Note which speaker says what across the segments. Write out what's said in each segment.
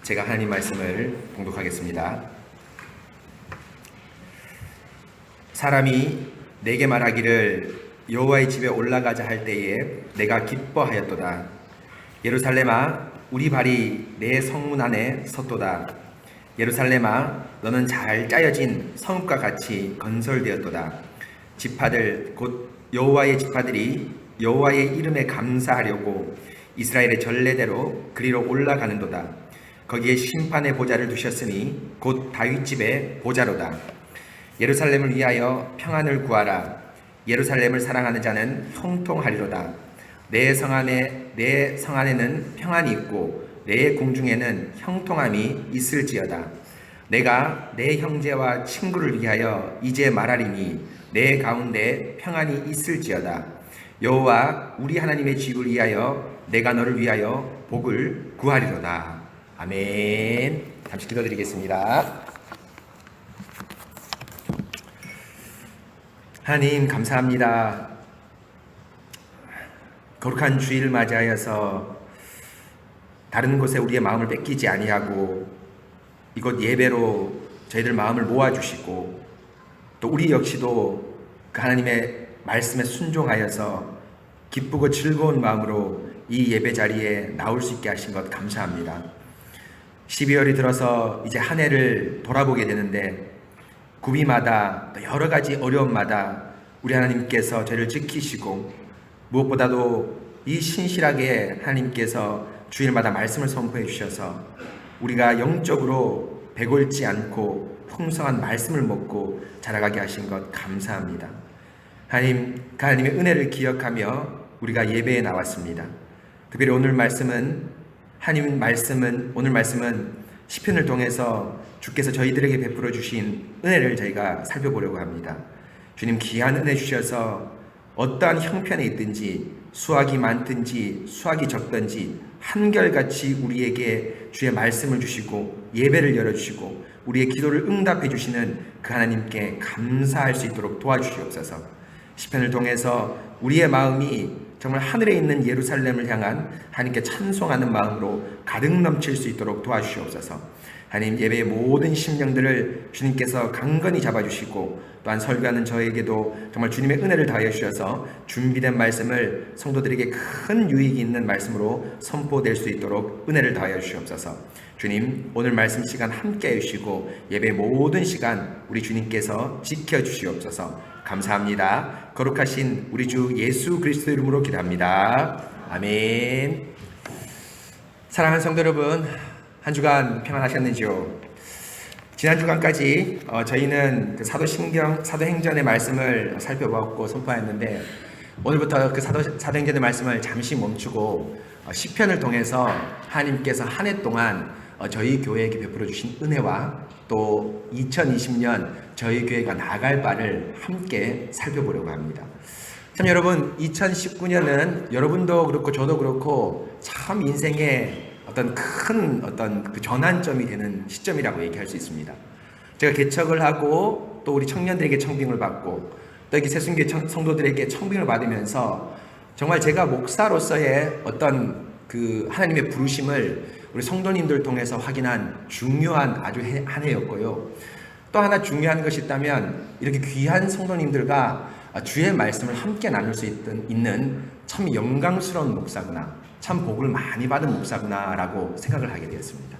Speaker 1: 제가 하나님 말씀을 봉독하겠습니다. 사람이 내게 말하기를 여호와의 집에 올라가자 할 때에 내가 기뻐하였도다. 예루살렘아, 우리 발이 내 성문 안에 섰도다. 예루살렘아, 너는 잘 짜여진 성읍과 같이 건설되었도다. 지파들 곧 여호와의 지파들이 여호와의 이름에 감사하려고 이스라엘의 전례대로 그리로 올라가는도다. 거기에 심판의 보좌를 두셨으니 곧 다윗 집의 보좌로다. 예루살렘을 위하여 평안을 구하라. 예루살렘을 사랑하는 자는 형통하리로다. 내 성 안에는 평안이 있고 내 궁중에는 형통함이 있을지어다. 내가 내 형제와 친구를 위하여 이제 말하리니 내 가운데 평안이 있을지어다. 여호와 우리 하나님의 집을 위하여 내가 너를 위하여 복을 구하리로다. 아멘. 잠시 기도드리겠습니다. 하나님 감사합니다. 거룩한 주일을 맞이하여서 다른 곳에 우리의 마음을 뺏기지 아니하고 이곳 예배로 저희들 마음을 모아주시고 또 우리 역시도 그 하나님의 말씀에 순종하여서 기쁘고 즐거운 마음으로 이 예배 자리에 나올 수 있게 하신 것 감사합니다. 12월이 들어서 이제 한 해를 돌아보게 되는데 구비마다 또 여러 가지 어려움마다 우리 하나님께서 저희를 지키시고 무엇보다도 이 신실하게 하나님께서 주일마다 말씀을 선포해 주셔서 우리가 영적으로 배골지 않고 풍성한 말씀을 먹고 자라가게 하신 것 감사합니다. 하나님, 그 하나님의 은혜를 기억하며 우리가 예배에 나왔습니다. 특별히 오늘 말씀은 시편을 통해서 주께서 저희들에게 베풀어 주신 은혜를 저희가 살펴보려고 합니다. 주님 귀한 은혜 주셔서 어떠한 형편에 있든지 수확이 많든지 수확이 적든지 한결같이 우리에게 주의 말씀을 주시고 예배를 열어주시고 우리의 기도를 응답해 주시는 그 하나님께 감사할 수 있도록 도와주시옵소서. 시편을 통해서 우리의 마음이 정말 하늘에 있는 예루살렘을 향한 하나님께 찬송하는 마음으로 가득 넘칠 수 있도록 도와주시옵소서. 하나님, 예배의 모든 심령들을 주님께서 강건히 잡아주시고 또한 설교하는 저에게도 정말 주님의 은혜를 다하여 주셔서 준비된 말씀을 성도들에게 큰 유익이 있는 말씀으로 선포될 수 있도록 은혜를 다하여 주시옵소서. 주님, 오늘 말씀 시간 함께 해주시고 예배 모든 시간 우리 주님께서 지켜주시옵소서. 감사합니다. 거룩하신 우리 주 예수 그리스도 이름으로 기도합니다. 아멘. 사랑하는 성도 여러분, 한 주간 평안하셨는지요? 지난 주간까지 저희는 그 사도행전의 말씀을 살펴보았고 선포하였는데 오늘부터 그 사도행전의 말씀을 잠시 멈추고 시편을 통해서 하나님께서 한 해 동안 저희 교회에게 베풀어 주신 은혜와 또 2020년 저희 교회가 나아갈 바를 함께 살펴보려고 합니다. 참 여러분, 2019년은 여러분도 그렇고 저도 그렇고 참 인생의 큰 그 전환점이 되는 시점이라고 얘기할 수 있습니다. 제가 개척을 하고 또 우리 청년들에게 청빙을 받고 또 이렇게 새순교 성도들에게 청빙을 받으면서 정말 제가 목사로서의 그 하나님의 부르심을 우리 성도님들 통해서 확인한 중요한 아주 한 해였고요. 또 하나 중요한 것이 있다면 이렇게 귀한 성도님들과 주의 말씀을 함께 나눌 수 있는 참 영광스러운 목사구나, 참 복을 많이 받은 목사구나 라고 생각을 하게 되었습니다.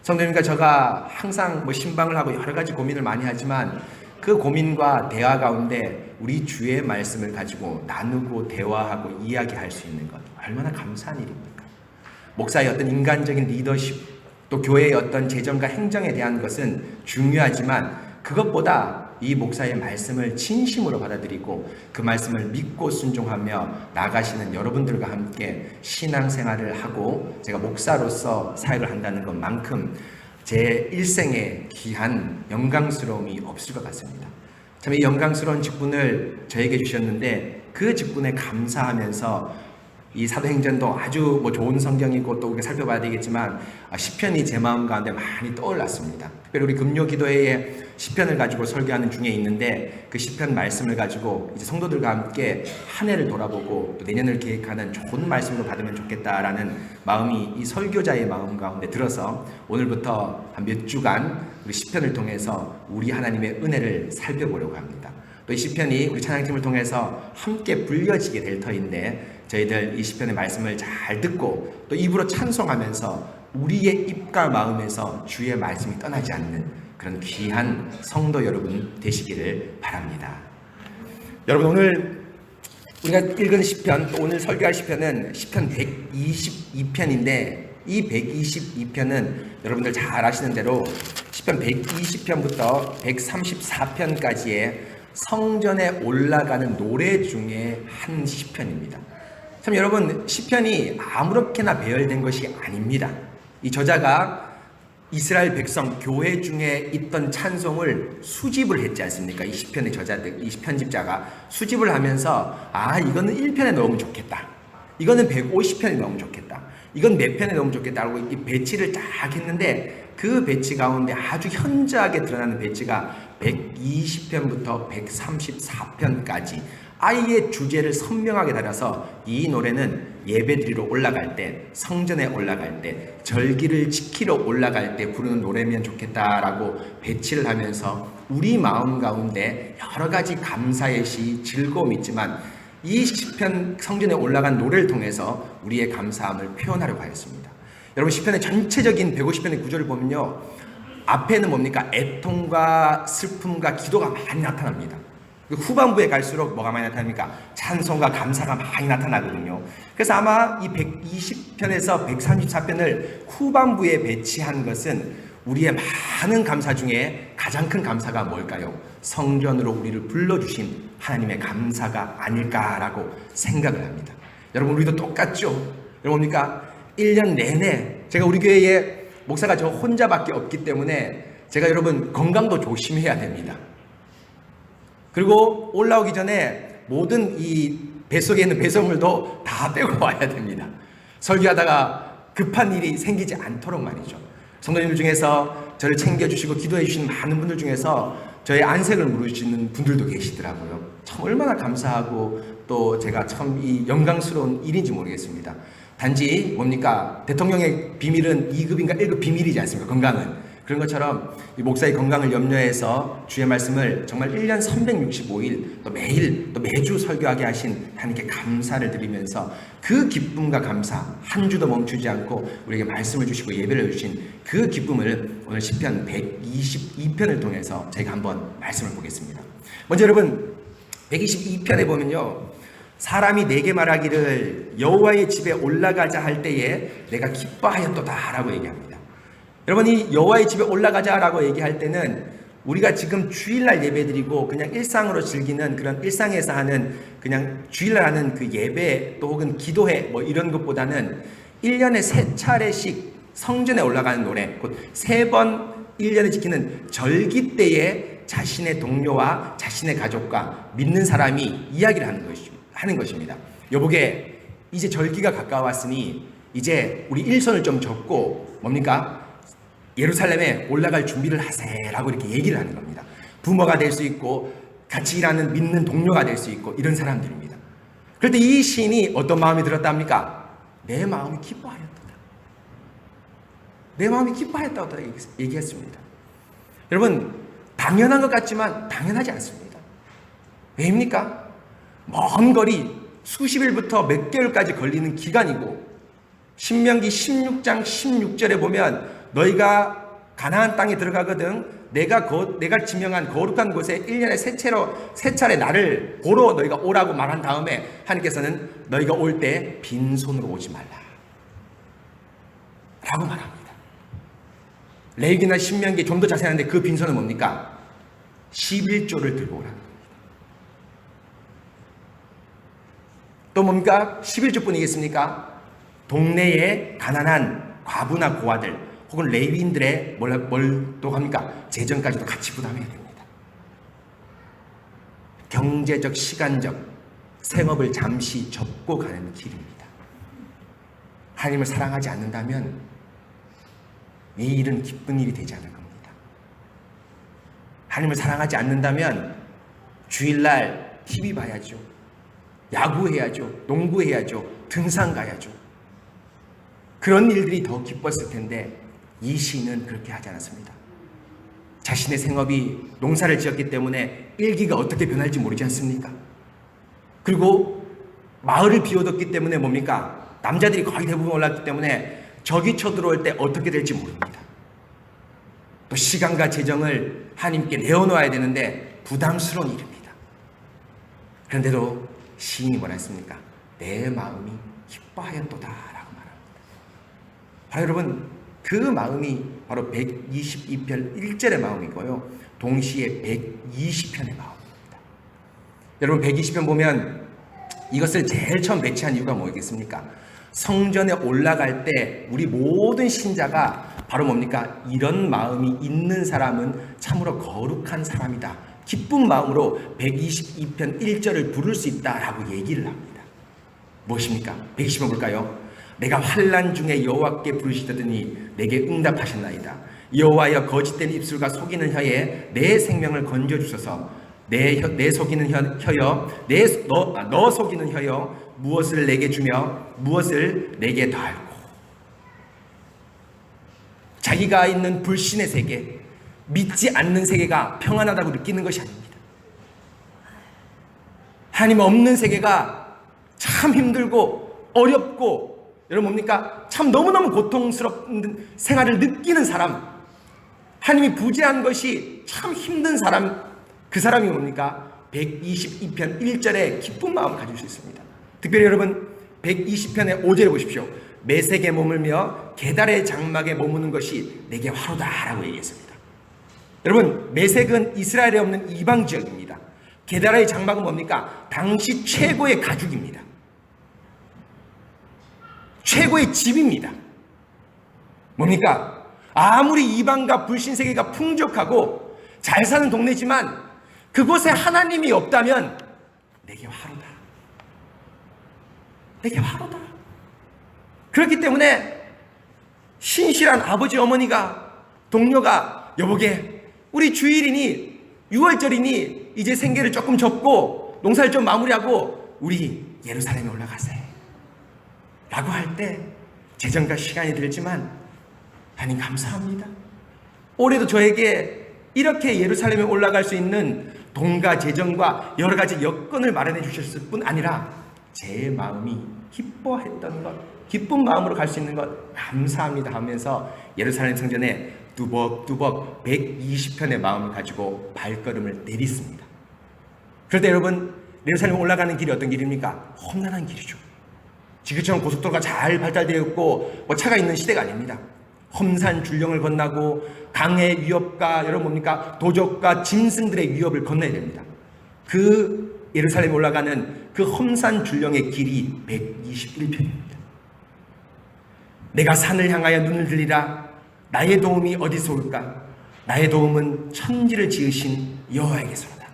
Speaker 1: 성도님과 제가 항상 신방을 하고 여러 가지 고민을 많이 하지만 그 고민과 대화 가운데 우리 주의 말씀을 가지고 나누고 대화하고 이야기할 수 있는 것, 얼마나 감사한 일입니까? 목사의 어떤 인간적인 리더십, 또 교회의 어떤 재정과 행정에 대한 것은 중요하지만 그것보다 이 목사의 말씀을 진심으로 받아들이고 그 말씀을 믿고 순종하며 나가시는 여러분들과 함께 신앙생활을 하고 제가 목사로서 사역을 한다는 것만큼 제 일생에 귀한 영광스러움이 없을 것 같습니다. 참 이 영광스러운 직분을 저에게 주셨는데 그 직분에 감사하면서 이 사도행전도 아주 좋은 성경이고 또 우리가 살펴봐야 되겠지만 시편이 제 마음 가운데 많이 떠올랐습니다. 특별히 우리 금요 기도회에 시편을 가지고 설교하는 중에 있는데 그 시편 말씀을 가지고 이제 성도들과 함께 한 해를 돌아보고 또 내년을 계획하는 좋은 말씀으로 받으면 좋겠다라는 마음이 이 설교자의 마음 가운데 들어서 오늘부터 한 몇 주간 우리 시편을 통해서 우리 하나님의 은혜를 살펴보려고 합니다. 또 이 시편이 우리 찬양팀을 통해서 함께 불려지게 될 터인데 저희들 이 시편의 말씀을 잘 듣고 또 입으로 찬송하면서 우리의 입과 마음에서 주의 말씀이 떠나지 않는 그런 귀한 성도 여러분 되시기를 바랍니다. 여러분, 오늘 우리가 읽은 시편, 또 오늘 설교할 시편은 시편 122편인데 이 122편은 여러분들 잘 아시는 대로 시편 120편부터 134편까지의 성전에 올라가는 노래 중에 한 시편입니다. 참 여러분, 시편이 아무렇게나 배열된 것이 아닙니다. 이 저자가 이스라엘 백성 교회 중에 있던 찬송을 수집을 했지 않습니까? 이 시편의 저자들, 이 편집자가 수집을 하면서 이거는 1편에 넣으면 좋겠다, 이거는 150편에 넣으면 좋겠다, 이건 몇 편에 넣으면 좋겠다 하고 이 배치를 딱 했는데 그 배치 가운데 아주 현저하게 드러나는 배치가 120편부터 134편까지 아예 주제를 선명하게 달아서 이 노래는 예배드리러 올라갈 때, 성전에 올라갈 때, 절기를 지키러 올라갈 때 부르는 노래면 좋겠다라고 배치를 하면서 우리 마음 가운데 여러 가지 감사의 시, 즐거움이 있지만 이 시편 성전에 올라간 노래를 통해서 우리의 감사함을 표현하려고 하였습니다. 여러분, 시편의 전체적인 150편의 구조를 보면요, 앞에는 뭡니까? 애통과 슬픔과 기도가 많이 나타납니다. 후반부에 갈수록 뭐가 많이 나타납니까? 찬송과 감사가 많이 나타나거든요. 그래서 아마 이 120편에서 134편을 후반부에 배치한 것은 우리의 많은 감사 중에 가장 큰 감사가 뭘까요? 성전으로 우리를 불러주신 하나님의 감사가 아닐까라고 생각을 합니다. 여러분, 우리도 똑같죠? 여러분, 뭡니까? 1년 내내 제가 우리 교회에 목사가 저 혼자밖에 없기 때문에 제가 여러분 건강도 조심해야 됩니다. 그리고 올라오기 전에 모든 이 뱃속에 있는 배설물도 다 빼고 와야 됩니다. 설교하다가 급한 일이 생기지 않도록 말이죠. 성도님들 중에서 저를 챙겨주시고 기도해 주시는 많은 분들 중에서 저의 안색을 물으시는 분들도 계시더라고요. 참 얼마나 감사하고 또 제가 참 이 영광스러운 일인지 모르겠습니다. 단지 뭡니까? 대통령의 비밀은 2급인가 1급 비밀이지 않습니까? 건강은. 그런 것처럼 이 목사의 건강을 염려해서 주의 말씀을 정말 1년 365일 또 매일 또 매주 설교하게 하신 하나님께 감사를 드리면서 그 기쁨과 감사 한 주도 멈추지 않고 우리에게 말씀을 주시고 예배를 주신 그 기쁨을 오늘 시편 122편을 통해서 저희가 한번 말씀을 보겠습니다. 먼저 여러분, 122편에 보면요, 사람이 내게 말하기를 여호와의 집에 올라가자 할 때에 내가 기뻐하였도다 라고 얘기합니다. 여러분, 이 여호와의 집에 올라가자라고 얘기할 때는 우리가 지금 주일날 예배드리고 그냥 일상으로 즐기는 그런 일상에서 하는 그냥 주일날 하는 그 예배 또 혹은 기도회 이런 것보다는 1년에 3차례씩 성전에 올라가는 노래, 곧 3번 1년에 지키는 절기 때에 자신의 동료와 자신의 가족과 믿는 사람이 이야기를 하는 것입니다. 여보게, 이제 절기가 가까웠으니 이제 우리 일손을 좀 접고 뭡니까? 예루살렘에 올라갈 준비를 하세라고 이렇게 얘기를 하는 겁니다. 부모가 될 수 있고 같이 일하는 믿는 동료가 될 수 있고 이런 사람들입니다. 그런데 이 시인이 어떤 마음이 들었답니까? 내 마음이 기뻐하였다. 내 마음이 기뻐하였다고 얘기했습니다. 여러분, 당연한 것 같지만 당연하지 않습니다. 왜입니까? 먼 거리 수십일부터 몇 개월까지 걸리는 기간이고, 신명기 16장 16절에 보면 너희가 가나안 땅에 들어가거든 내가 지명한 거룩한 곳에 1년에 세 차례 나를 보러 너희가 오라고 말한 다음에 하나님께서는 너희가 올 때 빈손으로 오지 말라 라고 말합니다. 레위기나 신명기 좀 더 자세한데 그 빈손은 뭡니까? 11조를 들고 오라는 겁니다. 또 뭡니까? 11조뿐이겠습니까? 동네에 가난한 과부나 고아들 혹은 레위인들의 뭘 또 합니까? 재정까지도 같이 부담해야 됩니다. 경제적, 시간적 생업을 잠시 접고 가는 길입니다. 하나님을 사랑하지 않는다면 이 일은 기쁜 일이 되지 않을 겁니다. 하나님을 사랑하지 않는다면 주일날 TV 봐야죠. 야구해야죠. 농구해야죠. 등산 가야죠. 그런 일들이 더 기뻤을 텐데 이 시인은 그렇게 하지 않았습니다. 자신의 생업이 농사를 지었기 때문에 일기가 어떻게 변할지 모르지 않습니까? 그리고 마을을 비워뒀기 때문에 뭡니까? 남자들이 거의 대부분 올랐기 때문에 적이 쳐들어올 때 어떻게 될지 모릅니다. 또 시간과 재정을 하나님께 내어놓아야 되는데 부담스러운 일입니다. 그런데도 시인이 뭐라 했습니까? 내 마음이 기뻐하였도다 라고 말합니다. 바로 여러분, 그 마음이 바로 122편 1절의 마음이고요, 동시에 120편의 마음입니다. 여러분, 120편 보면 이것을 제일 처음 배치한 이유가 뭐겠습니까? 성전에 올라갈 때 우리 모든 신자가 바로 뭡니까? 이런 마음이 있는 사람은 참으로 거룩한 사람이다, 기쁜 마음으로 122편 1절을 부를 수 있다라고 얘기를 합니다. 무엇입니까? 120편 볼까요? 내가 환난 중에 여호와께 부르시더니 내게 응답하셨나이다. 여호와여, 거짓된 입술과 속이는 혀에 내 생명을 건져주소서. 내 속이는 혀여, 너 속이는 혀여, 무엇을 내게 주며 무엇을 내게 더할고. 자기가 있는 불신의 세계, 믿지 않는 세계가 평안하다고 느끼는 것이 아닙니다. 하나님 없는 세계가 참 힘들고 어렵고, 여러분 뭡니까? 참 너무너무 고통스러운 생활을 느끼는 사람, 하나님이 부재한 것이 참 힘든 사람, 그 사람이 뭡니까? 122편 1절에 기쁜 마음을 가질 수 있습니다. 특별히 여러분 120편의 5절에 보십시오. 메색에 머물며 게달의 장막에 머무는 것이 내게 화로다라고 얘기했습니다. 여러분, 메색은 이스라엘에 없는 이방 지역입니다. 게달의 장막은 뭡니까? 당시 최고의 가죽입니다. 최고의 집입니다. 뭡니까? 아무리 이방과 불신 세계가 풍족하고 잘 사는 동네지만 그곳에 하나님이 없다면 내게 화로다. 내게 화로다. 그렇기 때문에 신실한 아버지 어머니가, 동료가, 여보게 우리 주일이니 6월절이니 이제 생계를 조금 접고 농사를 좀 마무리하고 우리 예루살렘에 올라가세 라고 할 때 재정과 시간이 들지만 하나님 감사합니다. 올해도 저에게 이렇게 예루살렘에 올라갈 수 있는 돈과 재정과 여러 가지 여건을 마련해 주셨을 뿐 아니라 제 마음이 기뻐했던 것, 기쁜 마음으로 갈 수 있는 것 감사합니다 하면서 예루살렘 성전에 뚜벅뚜벅 120편의 마음을 가지고 발걸음을 내딛습니다. 그런데 여러분, 예루살렘 올라가는 길이 어떤 길입니까? 험난한 길이죠. 지금처럼 고속도로가 잘 발달되어 있고 차가 있는 시대가 아닙니다. 험산 줄령을 건너고 강의 위협과 여러분 뭡니까? 도적과 짐승들의 위협을 건너야 됩니다. 그 예루살렘에 올라가는 그 험산 줄령의 길이 121편입니다. 내가 산을 향하여 눈을 들리라. 나의 도움이 어디서 올까? 나의 도움은 천지를 지으신 여호와에게서로다.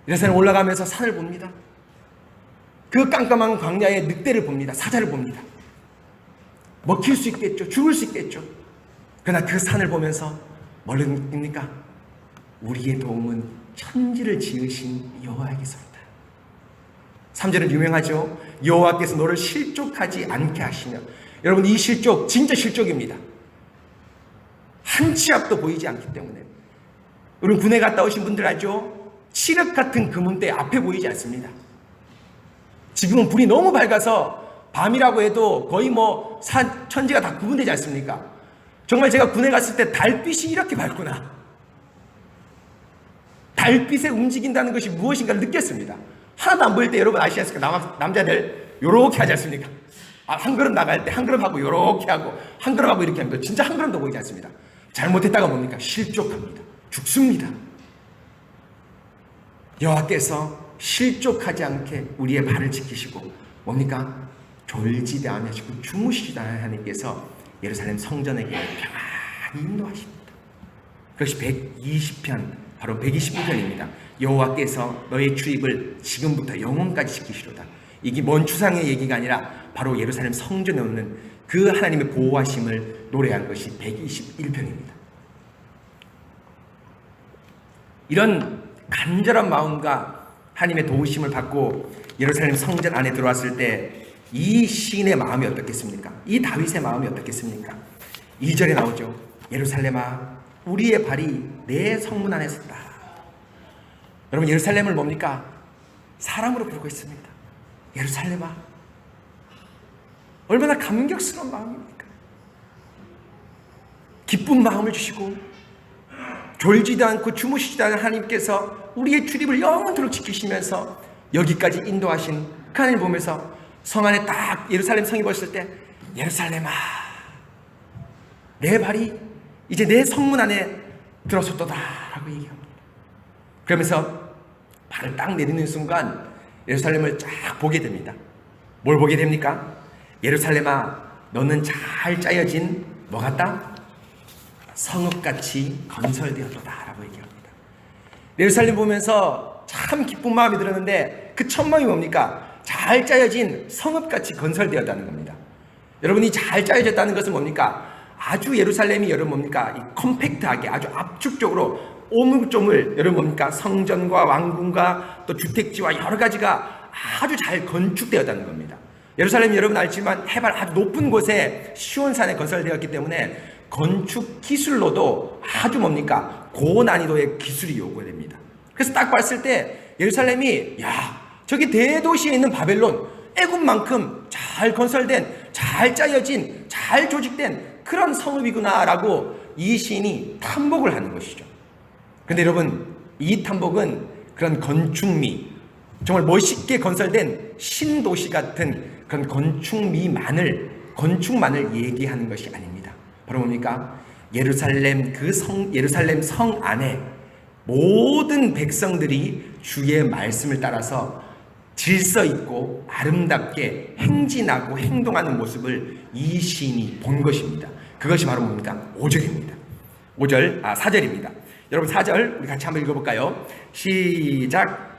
Speaker 1: 예루살렘 올라가면서 산을 봅니다. 그 깜깜한 광야의 늑대를 봅니다. 사자를 봅니다. 먹힐 수 있겠죠. 죽을 수 있겠죠. 그러나 그 산을 보면서 뭘 느낍니까? 우리의 도움은 천지를 지으신 여호와에게서로다. 3절은 유명하죠. 여호와께서 너를 실족하지 않게 하시며. 여러분, 이 실족 진짜 실족입니다. 한 치 앞도 보이지 않기 때문에. 여러분, 군에 갔다 오신 분들 알죠? 칠흑 같은 금운대 앞에 보이지 않습니다. 지금은 불이 너무 밝아서 밤이라고 해도 거의 천지가 다 구분되지 않습니까? 정말 제가 군에 갔을 때 달빛이 이렇게 밝구나, 달빛에 움직인다는 것이 무엇인가를 느꼈습니다. 하나도 안 보일 때 여러분 아시겠습니까? 남자들 요렇게 하지 않습니까? 한 걸음 나갈 때 한 걸음 하고 요렇게 하고 한 걸음 하고 이렇게 합니다. 진짜 한 걸음도 보이지 않습니다. 잘못했다가 뭡니까? 실족합니다. 죽습니다. 여호와께서 실족하지 않게 우리의 발을 지키시고 뭡니까? 졸지도 않으시고 주무시지도 않으신 하나님께서 예루살렘 성전에게 평안히 인도하십니다. 그것이 120편, 바로 120편입니다. 여호와께서 너의 출입을 지금부터 영원까지 지키시로다. 이게 먼 추상의 얘기가 아니라 바로 예루살렘 성전에 오는 그 하나님의 보호하심을 노래한 것이 121편입니다. 이런 간절한 마음과 하나님의 도우심을 받고 예루살렘 성전 안에 들어왔을 때 이 시인의 마음이 어떻겠습니까? 이 다윗의 마음이 어떻겠습니까? 2절에 나오죠. 예루살렘아, 우리의 발이 내 성문 안에 섰다. 여러분, 예루살렘을 뭡니까? 사람으로 부르고 있습니다. 예루살렘아, 얼마나 감격스러운 마음입니까? 기쁜 마음을 주시고 졸지도 않고 주무시지도 않은 하나님께서 우리의 출입을 영원토록 지키시면서 여기까지 인도하신 그 하나님을 보면서 성 안에 딱 예루살렘 성이 보였을 때 예루살렘아, 내 발이 이제 내 성문 안에 들어섰도다 라고 얘기합니다. 그러면서 발을 딱 내딛는 순간 예루살렘을 쫙 보게 됩니다. 뭘 보게 됩니까? 예루살렘아, 너는 잘 짜여진 뭐 같다? 성읍같이 건설되었도다 라고 얘기합니다. 예루살렘 보면서 참 기쁜 마음이 들었는데 그 첫 마음이 뭡니까? 잘 짜여진 성읍같이 건설되었다는 겁니다. 여러분이 잘 짜여졌다는 것은 뭡니까? 아주 예루살렘이 여러분 뭡니까? 이 컴팩트하게 아주 압축적으로 오물조물 여러분 뭡니까? 성전과 왕궁과 또 주택지와 여러 가지가 아주 잘 건축되었다는 겁니다. 예루살렘이 여러분 알지만 해발 아주 높은 곳에 시온산에 건설되었기 때문에 건축 기술로도 아주 뭡니까? 고난이도의 기술이 요구됩니다. 그래서 딱 봤을 때 예루살렘이 야, 저기 대도시에 있는 바벨론, 애굽만큼 잘 건설된, 잘 짜여진, 잘 조직된 그런 성읍이구나라고 이 시인이 탐복을 하는 것이죠. 그런데 여러분, 이 탐복은 그런 건축미, 정말 멋있게 건설된 신도시 같은 그런 건축만을 얘기하는 것이 아닙니다. 바로 뭡니까? 예루살렘 성 안에 모든 백성들이 주의 말씀을 따라서 질서 있고 아름답게 행진하고 행동하는 모습을 이 시인이 본 것입니다. 그것이 바로 뭡니까? 5절입니다. 4절입니다. 여러분 4절 우리 같이 한번 읽어볼까요? 시작.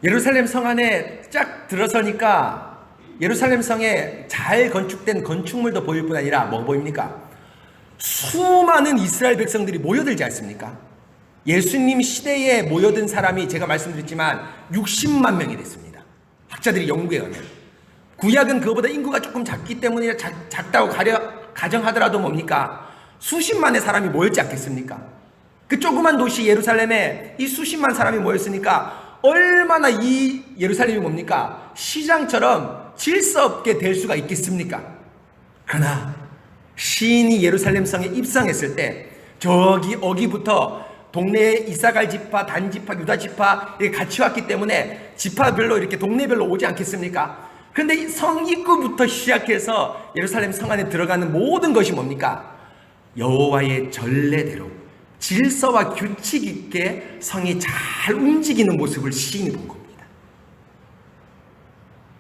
Speaker 1: 예루살렘 성 안에 쫙 들어서니까 예루살렘 성에 잘 건축된 건축물도 보일 뿐 아니라 뭐 보입니까? 수많은 이스라엘 백성들이 모여들지 않습니까? 예수님 시대에 모여든 사람이 제가 말씀드렸지만 60만 명이 됐습니다. 학자들이 연구에 의하면. 구약은 그거보다 인구가 조금 작기 때문에 작다고 가정하더라도 뭡니까? 수십만의 사람이 모였지 않겠습니까? 그 조그만 도시 예루살렘에 이 수십만 사람이 모였으니까 얼마나 이 예루살렘이 뭡니까? 시장처럼 질서 없게 될 수가 있겠습니까? 그러나 시인이 예루살렘 성에 입성했을 때 저기 어기부터 동네에 이사갈 지파, 단 지파, 유다 지파 이렇게 같이 왔기 때문에 지파별로 이렇게 동네별로 오지 않겠습니까? 그런데 성 입구부터 시작해서 예루살렘 성 안에 들어가는 모든 것이 뭡니까? 여호와의 전례대로 질서와 규칙 있게 성이 잘 움직이는 모습을 시인이 본 겁니다.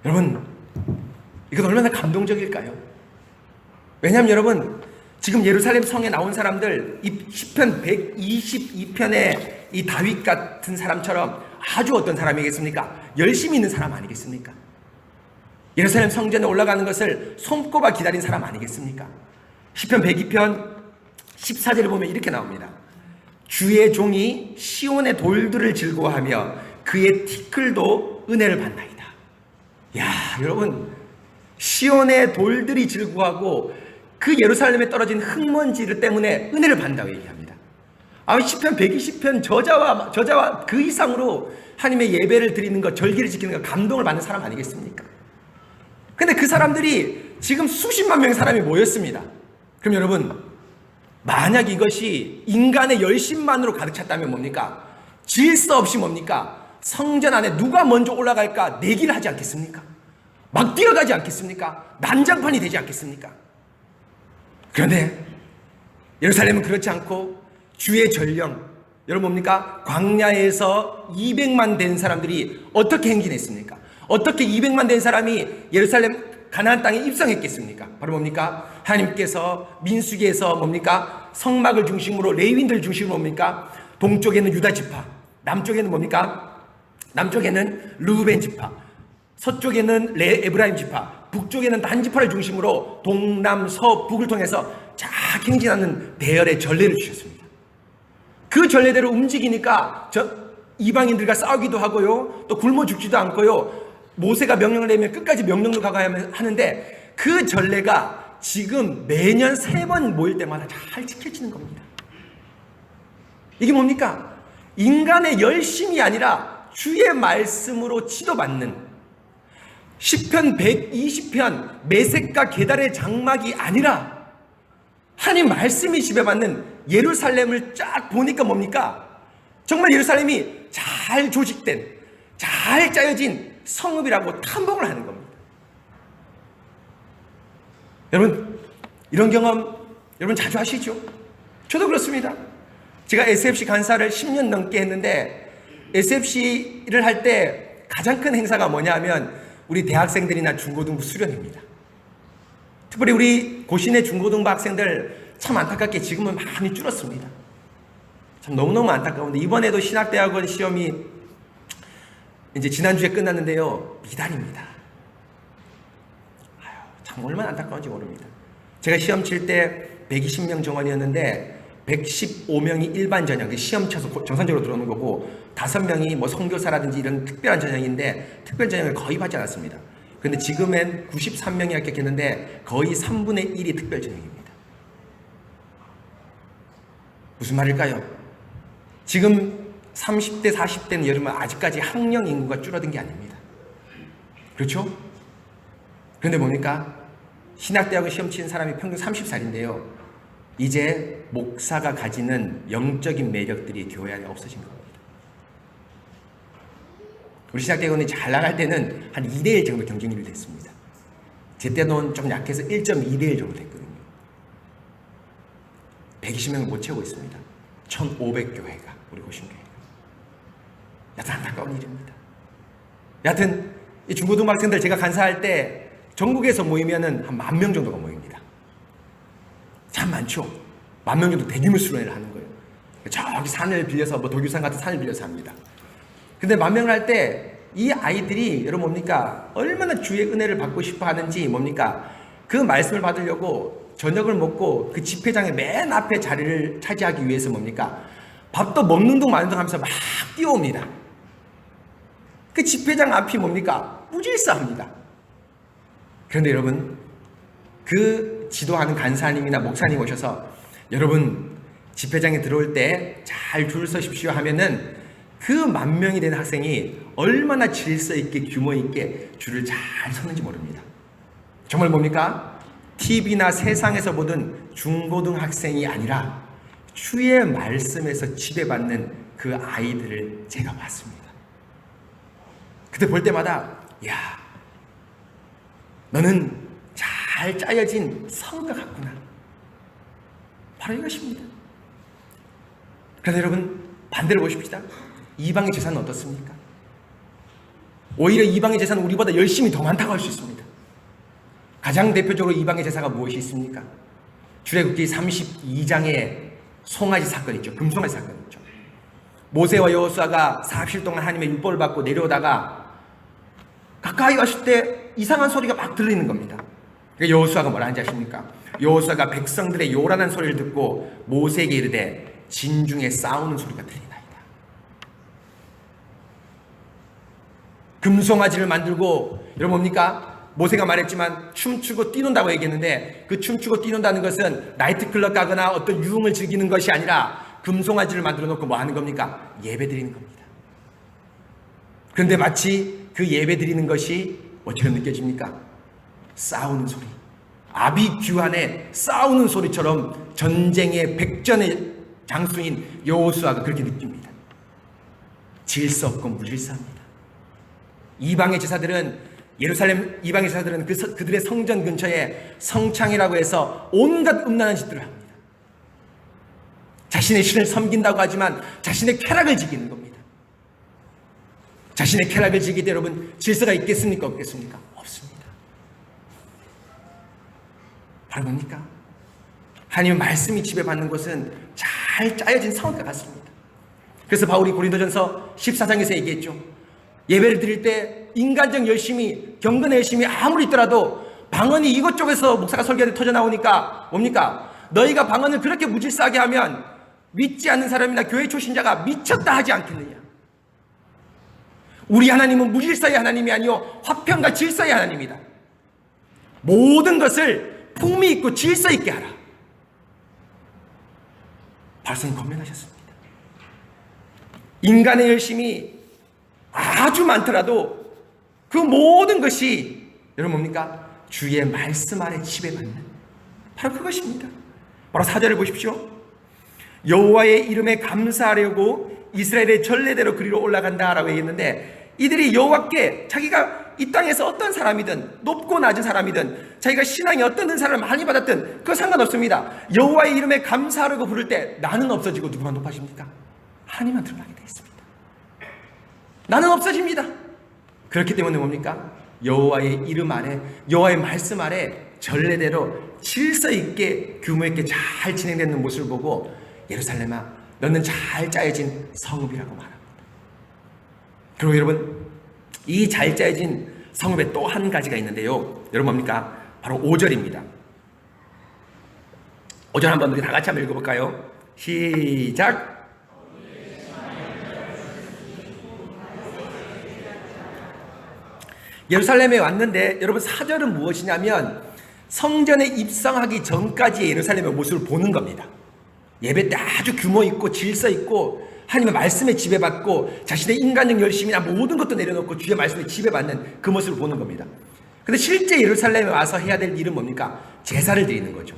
Speaker 1: 여러분, 이건 얼마나 감동적일까요? 왜냐하면 여러분, 지금 예루살렘 성에 나온 사람들 시편 122편의 이 다윗 같은 사람처럼 아주 어떤 사람이겠습니까? 열심히 있는 사람 아니겠습니까? 예루살렘 성전에 올라가는 것을 손꼽아 기다린 사람 아니겠습니까? 시편 102편 14절을 보면 이렇게 나옵니다. 주의 종이 시온의 돌들을 즐거워하며 그의 티끌도 은혜를 받나이다. 야, 여러분, 시온의 돌들이 즐거워하고 그 예루살렘에 떨어진 흙먼지를 때문에 은혜를 받는다고 얘기합니다. 시편 120편 저자와 그 이상으로 하나님의 예배를 드리는 것, 절기를 지키는 것, 감동을 받는 사람 아니겠습니까? 근데 그 사람들이 지금 수십만 명의 사람이 모였습니다. 그럼 여러분, 만약 이것이 인간의 열심만으로 가득 찼다면 뭡니까? 질서 없이 뭡니까? 성전 안에 누가 먼저 올라갈까 내기를 하지 않겠습니까? 막 뛰어가지 않겠습니까? 난장판이 되지 않겠습니까? 그런데 예루살렘은 그렇지 않고 주의 전령, 여러분 뭡니까? 광야에서 200만 된 사람들이 어떻게 행진했습니까? 어떻게 200만 된 사람이 예루살렘 가나안 땅에 입성했겠습니까? 바로 뭡니까? 하나님께서 민수기에서 뭡니까? 성막을 중심으로 레위인들 중심으로 뭡니까? 동쪽에는 유다 지파, 남쪽에는 뭡니까? 남쪽에는 르우벤 지파, 서쪽에는 에브라임 지파, 북쪽에는 단 지파를 중심으로 동남 서북을 통해서 쫙 행진하는 대열의 전례를 주셨습니다. 그 전례대로 움직이니까 이방인들과 싸우기도 하고요, 또 굶어 죽지도 않고요, 모세가 명령을 내면 끝까지 명령을 가야 하는데, 그 전례가 지금 매년 3번 모일 때마다 잘 지켜지는 겁니다. 이게 뭡니까? 인간의 열심이 아니라 주의 말씀으로 지도받는, 시편 120편 메색과 게달의 장막이 아니라 하나님 말씀이 지배받는 예루살렘을 쫙 보니까 뭡니까? 정말 예루살렘이 잘 조직된, 잘 짜여진 성읍이라고 탐복을 하는 겁니다. 여러분, 이런 경험 여러분 자주 하시죠? 저도 그렇습니다. 제가 SFC 간사를 10년 넘게 했는데, SFC를 할 때 가장 큰 행사가 뭐냐 하면 우리 대학생들이나 중고등부 수련입니다. 특별히 우리 고신의 중고등부 학생들 참 안타깝게 지금은 많이 줄었습니다. 참 너무너무 안타까운데, 이번에도 신학대학원 시험이 이제 지난주에 끝났는데요, 미달입니다. 참 얼마나 안타까운지 모릅니다. 제가 시험 칠 때 120명 정원이었는데 115명이 일반 전형, 시험 쳐서 정상적으로 들어오는 거고, 5명이 뭐 선교사라든지 이런 특별한 전형인데 특별 전형을 거의 받지 않았습니다. 그런데 지금은 93명이 합격했는데 거의 3분의 1이 특별 전형입니다. 무슨 말일까요? 지금 30대, 40대는 여러분 아직까지 학령 인구가 줄어든 게 아닙니다. 그렇죠? 그런데 뭡니까? 신학대학원 시험 치는 사람이 평균 30살인데요. 이제 목사가 가지는 영적인 매력들이 교회 안에 없어진 겁니다. 우리 신학대학원이 잘 나갈 때는 한 2대1 정도 경쟁률이 됐습니다. 제 때는 좀 약해서 1.2대1 정도 됐거든요. 120명을 못 채우고 있습니다. 1,500교회가, 우리 고신교회가. 여튼 안타까운 일입니다. 여튼 이 중고등부 학생들 제가 간사할 때 전국에서 모이면은 한 10,000명 정도가 모입니다. 참 많죠. 10,000명 정도 대규모 수련회를 하는 거예요. 저기 산을 빌려서, 뭐 도규산 같은 산을 빌려서 합니다. 근데 10,000명을 할 때 이 아이들이 여러분 뭡니까? 얼마나 주의 은혜를 받고 싶어 하는지 뭡니까? 그 말씀을 받으려고 저녁을 먹고 그 집회장의 맨 앞에 자리를 차지하기 위해서 뭡니까? 밥도 먹는 둥 마는 둥 하면서 막 뛰어옵니다. 그 집회장 앞이 뭡니까? 무질서합니다. 그런데 여러분, 그 지도하는 간사님이나 목사님 오셔서 여러분 집회장에 들어올 때 잘 줄 서십시오 하면은 그 10,000명이 된 학생이 얼마나 질서 있게 규모 있게 줄을 잘 서는지 모릅니다. 정말 뭡니까? TV나 세상에서 보던 중고등학생이 아니라 주의 말씀에서 지배받는 그 아이들을 제가 봤습니다. 그때 볼 때마다, 야, 너는 잘 짜여진 성과 같구나. 바로 이것입니다. 그런데 여러분, 반대로 보십시다. 이방의 재산은 어떻습니까? 오히려 이방의 재산은 우리보다 열심히 더 많다고 할 수 있습니다. 가장 대표적으로 이방의 제사가 무엇이 있습니까? 출애굽기 32장에 송아지 사건 있죠. 금송아지 사건 있죠. 모세와 여호수아가 40일 동안 하나님의 율법을 받고 내려오다가 가까이 왔을 때 이상한 소리가 막 들리는 겁니다. 여호수아가 뭐라 하는지 아십니까? 여호수아가 백성들의 요란한 소리를 듣고 모세에게 이르되 진중에 싸우는 소리가 들리나이다. 금송아지를 만들고, 여러분 뭡니까? 모세가 말했지만 춤추고 뛰논다고 얘기했는데, 그 춤추고 뛰논다는 것은 나이트클럽 가거나 어떤 유흥을 즐기는 것이 아니라 금송아지를 만들어 놓고 뭐 하는 겁니까? 예배 드리는 겁니다. 그런데 마치 그 예배 드리는 것이 어처럼 느껴집니까? 싸우는 소리, 아비규환의 싸우는 소리처럼 전쟁의 백전의 장수인 여호수아가 그렇게 느낍니다. 질서 없고 무질서합니다. 이방의 제사들은, 예루살렘 이방의 제사들은 그들의 성전 근처에 성창이라고 해서 온갖 음란한 짓들을 합니다. 자신의 신을 섬긴다고 하지만 자신의 쾌락을 즐기는 겁니다. 자신의 쾌락을 즐길 때 여러분 질서가 있겠습니까? 없겠습니까? 없습니다. 바로 뭡니까? 하나님의 말씀이 지배받는 것은 잘 짜여진 성과 같습니다. 그래서 바울이 고린도전서 14장에서 얘기했죠. 예배를 드릴 때 인간적 열심이, 경건의 열심이 아무리 있더라도 방언이 이것저것에서 목사가 설교할 때 터져 나오니까 뭡니까? 너희가 방언을 그렇게 무질서하게 하면 믿지 않는 사람이나 교회 초신자가 미쳤다 하지 않겠느냐. 우리 하나님은 무질서의 하나님이 아니요 화평과 질서의 하나님이다. 모든 것을 풍미 있고 질서 있게 하라. 발성이 권면하셨습니다. 인간의 열심이 아주 많더라도 그 모든 것이 여러분 뭡니까? 주의 말씀 아래 지배받는 바로 그것입니다. 바로 4절을 보십시오. 여호와의 이름에 감사하려고 이스라엘의 전례대로 그리로 올라간다라고 얘기했는데, 이들이 여호와께 자기가 이 땅에서 어떤 사람이든 높고 낮은 사람이든 자기가 신앙이 어떤 사람을 많이 받았든 그거 상관없습니다. 여호와의 이름에 감사하려고 부를 때 나는 없어지고 누구만 높아집니까? 하나님만 드러나게 되어 있습니다. 나는 없어집니다. 그렇기 때문에 뭡니까? 여호와의 이름 아래, 여호와의 말씀 아래 전례대로 질서 있게 규모 있게 잘 진행되는 모습을 보고 예루살렘아 너는 잘 짜여진 성읍이라고 말합니다. 그리고 여러분 이 잘 짜여진 성읍에 또 한 가지가 있는데요. 여러분 뭡니까? 바로 5절입니다. 5절 한번 우리 다 같이 한번 읽어볼까요? 시작. 예루살렘에 왔는데 여러분 4절은 무엇이냐면 성전에 입성하기 전까지의 예루살렘의 모습을 보는 겁니다. 예배 때 아주 규모 있고 질서 있고 하나님의 말씀에 지배받고 자신의 인간적 열심이나 모든 것도 내려놓고 주의 말씀에 지배받는 그 모습을 보는 겁니다. 근데 실제 예루살렘에 와서 해야 될 일은 뭡니까? 제사를 드리는 거죠.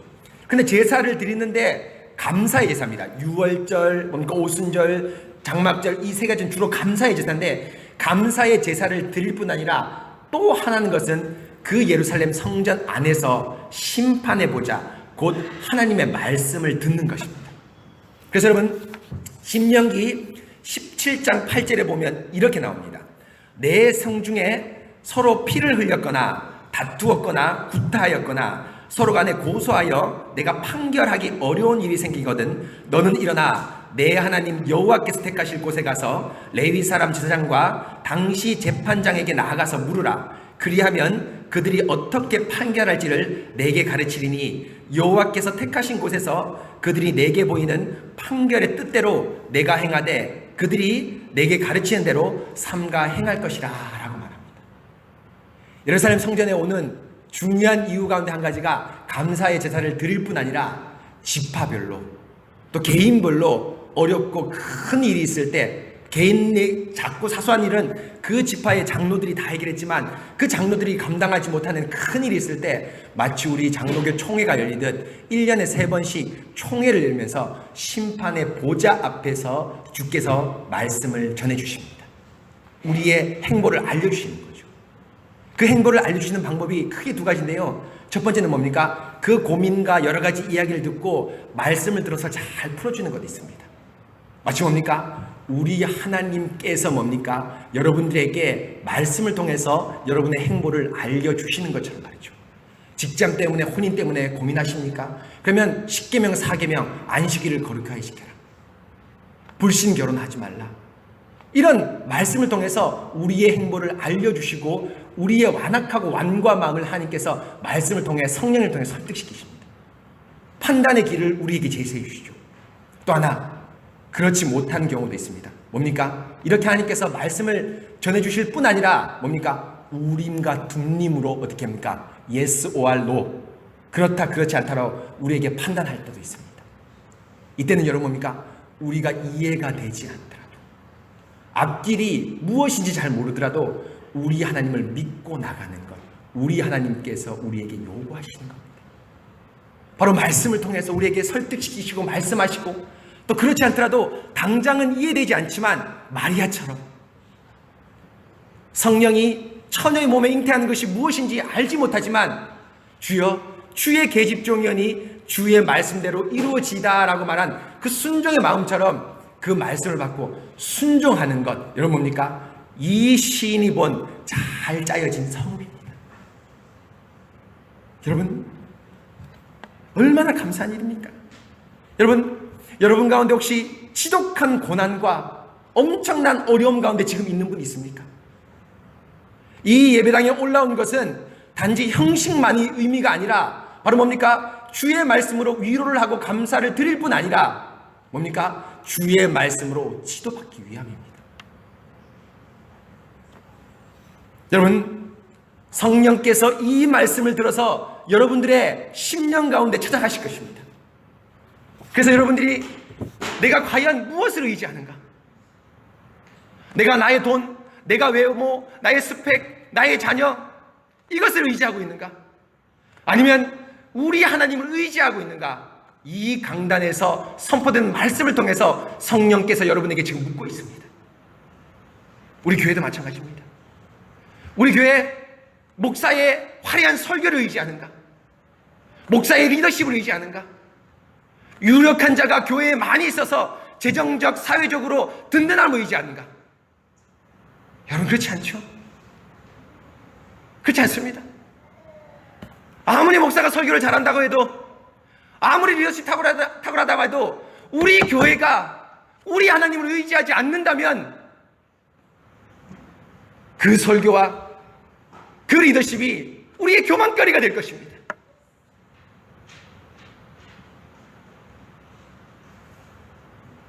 Speaker 1: 근데 제사를 드리는데 감사의 제사입니다. 유월절, 뭡니까? 오순절, 장막절 이 세 가지는 주로 감사의 제사인데 감사의 제사를 드릴 뿐 아니라 또 하나는 것은 그 예루살렘 성전 안에서 심판의 보좌 곧 하나님의 말씀을 듣는 것입니다. 그래서 여러분 신명기 17장 8절에 보면 이렇게 나옵니다. 내 성중에 서로 피를 흘렸거나 다투었거나 구타하였거나 서로 간에 고소하여 내가 판결하기 어려운 일이 생기거든 너는 일어나 내 하나님 여호와께서 택하실 곳에 가서 레위 사람 제사장과 당시 재판장에게 나아가서 물으라. 그리하면 그들이 어떻게 판결할지를 내게 가르치리니 여호와께서 택하신 곳에서 그들이 내게 보이는 판결의 뜻대로 내가 행하되 그들이 내게 가르치는 대로 삼가 행할 것이라 라고 말합니다. 예루살렘 성전에 오는 중요한 이유 가운데 한 가지가 감사의 제사를 드릴 뿐 아니라 지파별로 또 개인별로 어렵고 큰 일이 있을 때 개인의 작고 사소한 일은 그 지파의 장로들이 다 해결했지만 그 장로들이 감당하지 못하는 큰 일이 있을 때 마치 우리 장로교 총회가 열리듯 1년에 3번씩 총회를 열면서 심판의 보좌 앞에서 주께서 말씀을 전해주십니다. 우리의 행보를 알려주시는 거죠. 그 행보를 알려주시는 방법이 크게 두 가지인데요. 첫 번째는 뭡니까? 그 고민과 여러 가지 이야기를 듣고 말씀을 들어서 잘 풀어주는 것도 있습니다. 마치 뭡니까? 우리 하나님께서 뭡니까? 여러분들에게 말씀을 통해서 여러분의 행보를 알려주시는 것처럼 말이죠. 직장 때문에 혼인 때문에 고민하십니까? 그러면 10계명 4계명 안식일을 거룩하게 지켜라. 불신 결혼하지 말라. 이런 말씀을 통해서 우리의 행보를 알려주시고 우리의 완악하고 완고함을 하나님께서 말씀을 통해 성령을 통해 설득시키십니다. 판단의 길을 우리에게 제시해 주시죠. 또 하나 그렇지 못한 경우도 있습니다. 뭡니까? 이렇게 하나님께서 말씀을 전해주실 뿐 아니라 뭡니까? 우림과 둠림으로 어떻게 합니까? Yes or no. 그렇다 그렇지 않다로 우리에게 판단할 때도 있습니다. 이때는 여러분 뭡니까? 우리가 이해가 되지 않더라도 앞길이 무엇인지 잘 모르더라도 우리 하나님을 믿고 나가는 것, 우리 하나님께서 우리에게 요구하시는 겁니다. 바로 말씀을 통해서 우리에게 설득시키시고 말씀하시고 또 그렇지 않더라도 당장은 이해되지 않지만 마리아처럼 성령이 처녀의 몸에 잉태하는 것이 무엇인지 알지 못하지만 주여 주의 계집종이니 주의 말씀대로 이루어지다라고 말한 그 순종의 마음처럼 그 말씀을 받고 순종하는 것, 여러분 뭡니까? 이 시인이 본 잘 짜여진 성읍입니다. 여러분 얼마나 감사한 일입니까? 여러분 가운데 혹시 지독한 고난과 엄청난 어려움 가운데 지금 있는 분 있습니까? 이 예배당에 올라온 것은 단지 형식만이 의미가 아니라 바로 뭡니까? 주의 말씀으로 위로를 하고 감사를 드릴 뿐 아니라 뭡니까? 주의 말씀으로 지도받기 위함입니다. 여러분, 성령께서 이 말씀을 들어서 여러분들의 심령 가운데 찾아가실 것입니다. 그래서 여러분들이 내가 과연 무엇을 의지하는가? 내가 나의 돈, 내가 외모, 나의 스펙, 나의 자녀 이것을 의지하고 있는가? 아니면 우리 하나님을 의지하고 있는가? 이 강단에서 선포된 말씀을 통해서 성령께서 여러분에게 지금 묻고 있습니다. 우리 교회도 마찬가지입니다. 우리 교회 목사의 화려한 설교를 의지하는가? 목사의 리더십을 의지하는가? 유력한 자가 교회에 많이 있어서 재정적, 사회적으로 든든함을 의지하는가? 여러분 그렇지 않죠? 그렇지 않습니다. 아무리 목사가 설교를 잘한다고 해도 아무리 리더십 탁월하다고 해도 우리 교회가 우리 하나님을 의지하지 않는다면 그 설교와 그 리더십이 우리의 교만거리가 될 것입니다.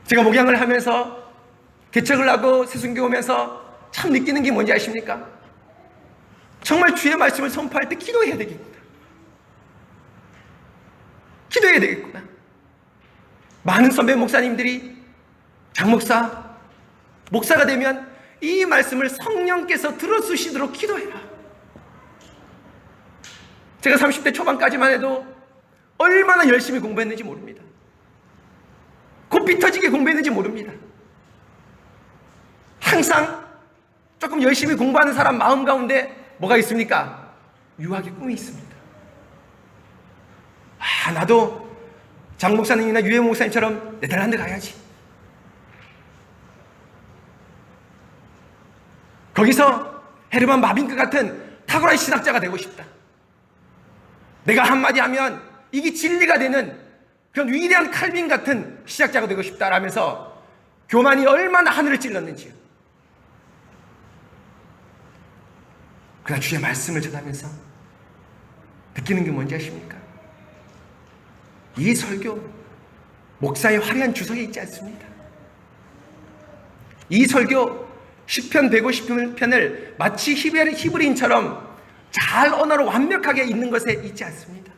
Speaker 1: 제가 목양을 하면서 개척을 하고 새순교 오면서 참 느끼는 게 뭔지 아십니까? 정말 주의 말씀을 선포할 때 기도해야 되겠구나. 기도해야 되겠구나. 많은 선배 목사님들이 장목사, 목사가 되면 이 말씀을 성령께서 들어주시도록 기도해라. 제가 30대 초반까지만 해도 얼마나 열심히 공부했는지 모릅니다. 곱비 터지게 공부했는지 모릅니다. 항상 조금 열심히 공부하는 사람 마음 가운데 뭐가 있습니까? 유학의 꿈이 있습니다. 나도 장 목사님이나 유해 목사님처럼 네덜란드 가야지. 거기서 헤르만 마빈크 같은 탁월한 신학자가 되고 싶다. 내가 한마디 하면 이게 진리가 되는 그런 위대한 칼빈 같은 신학자가 되고 싶다라면서 교만이 얼마나 하늘을 찔렀는지요. 그러나 주의 말씀을 전하면서 느끼는 게 뭔지 아십니까? 이 설교 목사의 화려한 주석에 있지 않습니다. 이 설교 시편 150편을 마치 히브리인처럼 잘 언어로 완벽하게 있는 것에 있지 않습니다.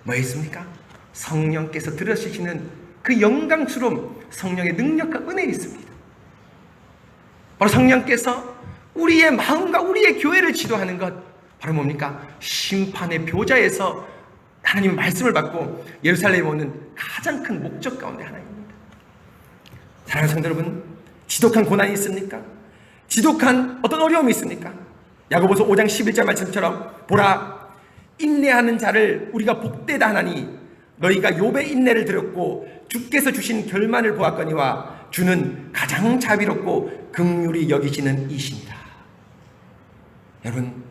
Speaker 1: 뭐 있습니까? 성령께서 들으시는 그 영광스러움, 성령의 능력과 은혜에 있습니다. 바로 성령께서 우리의 마음과 우리의 교회를 지도하는 것, 바로 뭡니까? 심판의 묘자에서 하나님의 말씀을 받고 예루살렘에 오는 가장 큰 목적 가운데 하나입니다. 사랑하는 성도 여러분, 지독한 고난이 있습니까? 지독한 어떤 어려움이 있습니까? 야고보서 5장 11절 말씀처럼 보라, 인내하는 자를 우리가 복되다 하나니 너희가 욥의 인내를 들었고 주께서 주신 결말을 보았거니와 주는 가장 자비롭고 긍휼히 여기시는 이시니라. 여러분,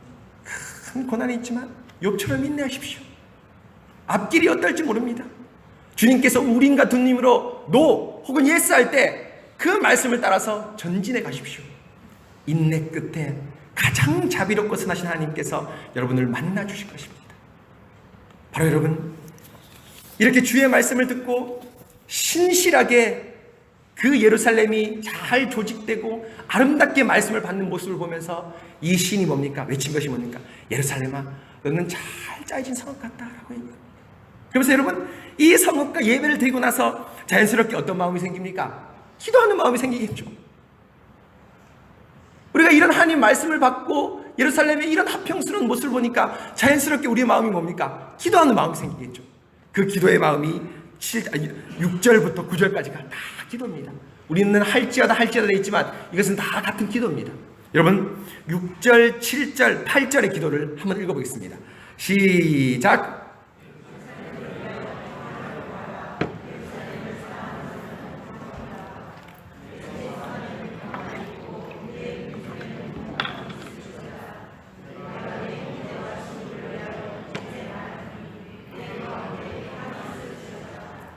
Speaker 1: 큰 고난이 있지만 욥처럼 인내하십시오. 앞길이 어떨지 모릅니다. 주님께서 우림과 둠림으로 노 혹은 예스 할 때 그 말씀을 따라서 전진해 가십시오. 인내 끝에 가장 자비롭고 선하신 하나님께서 여러분을 만나 주실 것입니다. 바로 여러분, 이렇게 주의 말씀을 듣고 신실하게 그 예루살렘이 잘 조직되고 아름답게 말씀을 받는 모습을 보면서 이 시인이 뭡니까? 외친 것이 뭡니까? 예루살렘아, 너는 잘 짜여진 성읍 같다라고 얘기합니다. 그러면서 여러분, 이 성읍과 예배를 드리고 나서 자연스럽게 어떤 마음이 생깁니까? 기도하는 마음이 생기겠죠. 우리가 이런 하나님 말씀을 받고 예루살렘의 이런 화평스러운 모습을 보니까 자연스럽게 우리의 마음이 뭡니까? 기도하는 마음이 생기겠죠. 그 기도의 마음이 6절부터 9절까지가 다 기도입니다. 우리는 할지어다 돼 있지만 이것은 다 같은 기도입니다. 여러분, 6절, 7절, 8절의 기도를 한번 읽어보겠습니다. 시작.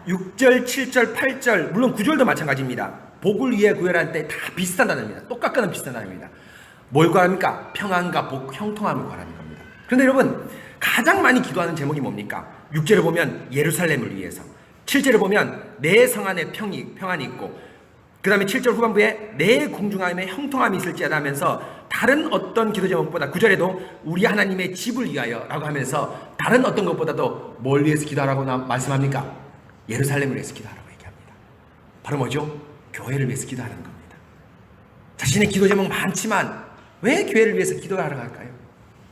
Speaker 1: 6절, 7절, 8절, 물론 9절도 마찬가지입니다. 복을 위해 구해라는 때 다 비슷한 단어입니다. 똑같거나 비슷한 단어입니다. 뭘 구합니까? 평안과 복, 형통함을 구하라는 겁니다. 그런데 여러분, 가장 많이 기도하는 제목이 뭡니까? 6절을 보면 예루살렘을 위해서, 7절을 보면 내 성 안에 평안이 있고, 그 다음에 7절 후반부에 내 궁중함에 형통함이 있을지어다 하면서 다른 어떤 기도 제목보다 9절에도 우리 하나님의 집을 위하여 라고 하면서 다른 어떤 것보다도 뭘 위해서 기도하라고 말씀합니까? 예루살렘을 위해서 기도하라고 얘기합니다. 바로 뭐죠? 교회를 위해서 기도하는 겁니다. 자신의 기도 제목 많지만 왜 교회를 위해서 기도하라고 할까요?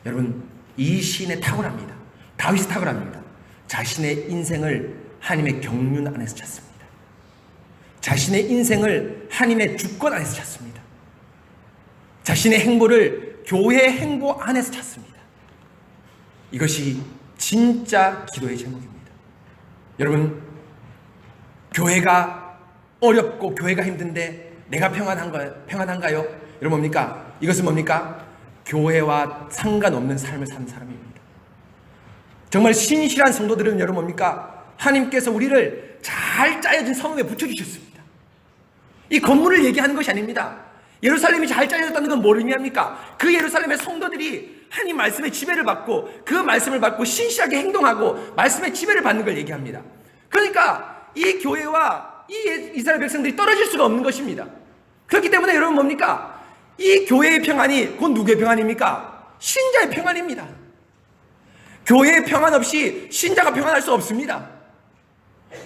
Speaker 1: 여러분, 이 시인의 탁월합니다. 다윗이 탁월합니다. 자신의 인생을 하나님의 경륜 안에서 찾습니다. 자신의 인생을 하나님의 주권 안에서 찾습니다. 자신의 행보를 교회의 행보 안에서 찾습니다. 이것이 진짜 기도의 제목입니다. 여러분, 교회가 어렵고 교회가 힘든데 내가 평안한가요? 여러분 뭡니까? 이것은 뭡니까? 교회와 상관없는 삶을 사는 사람입니다. 정말 신실한 성도들은 여러분 뭡니까? 하나님께서 우리를 잘 짜여진 성읍에 붙여주셨습니다. 이 건물을 얘기하는 것이 아닙니다. 예루살렘이 잘 짜여졌다는 건 뭘 의미합니까? 그 예루살렘의 성도들이 하나님 말씀의 지배를 받고 그 말씀을 받고 신실하게 행동하고 말씀의 지배를 받는 걸 얘기합니다. 그러니까 이 교회와 이 이스라엘 백성들이 떨어질 수가 없는 것입니다. 그렇기 때문에 여러분 뭡니까? 이 교회의 평안이 곧 누구의 평안입니까? 신자의 평안입니다. 교회의 평안 없이 신자가 평안할 수 없습니다.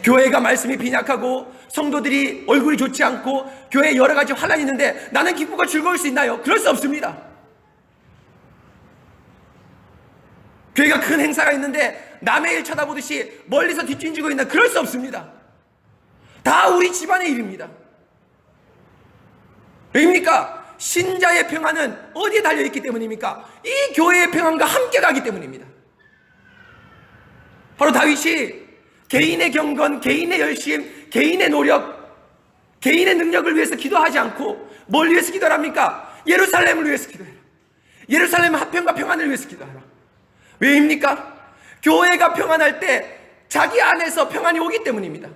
Speaker 1: 교회가 말씀이 빈약하고 성도들이 얼굴이 좋지 않고 교회에 여러 가지 환란이 있는데 나는 기쁘고 즐거울 수 있나요? 그럴 수 없습니다. 교회가 큰 행사가 있는데 남의 일 쳐다보듯이 멀리서 뒷짐지고 있나? 그럴 수 없습니다. 다 우리 집안의 일입니다. 왜입니까? 신자의 평안은 어디에 달려있기 때문입니까? 이 교회의 평안과 함께 가기 때문입니다. 바로 다윗이 개인의 경건, 개인의 열심, 개인의 노력, 개인의 능력을 위해서 기도하지 않고 뭘 위해서 기도를 합니까? 예루살렘을 위해서 기도해라. 예루살렘 화평과 평안을 위해서 기도하라. 왜입니까? 교회가 평안할 때 자기 안에서 평안이 오기 때문입니다.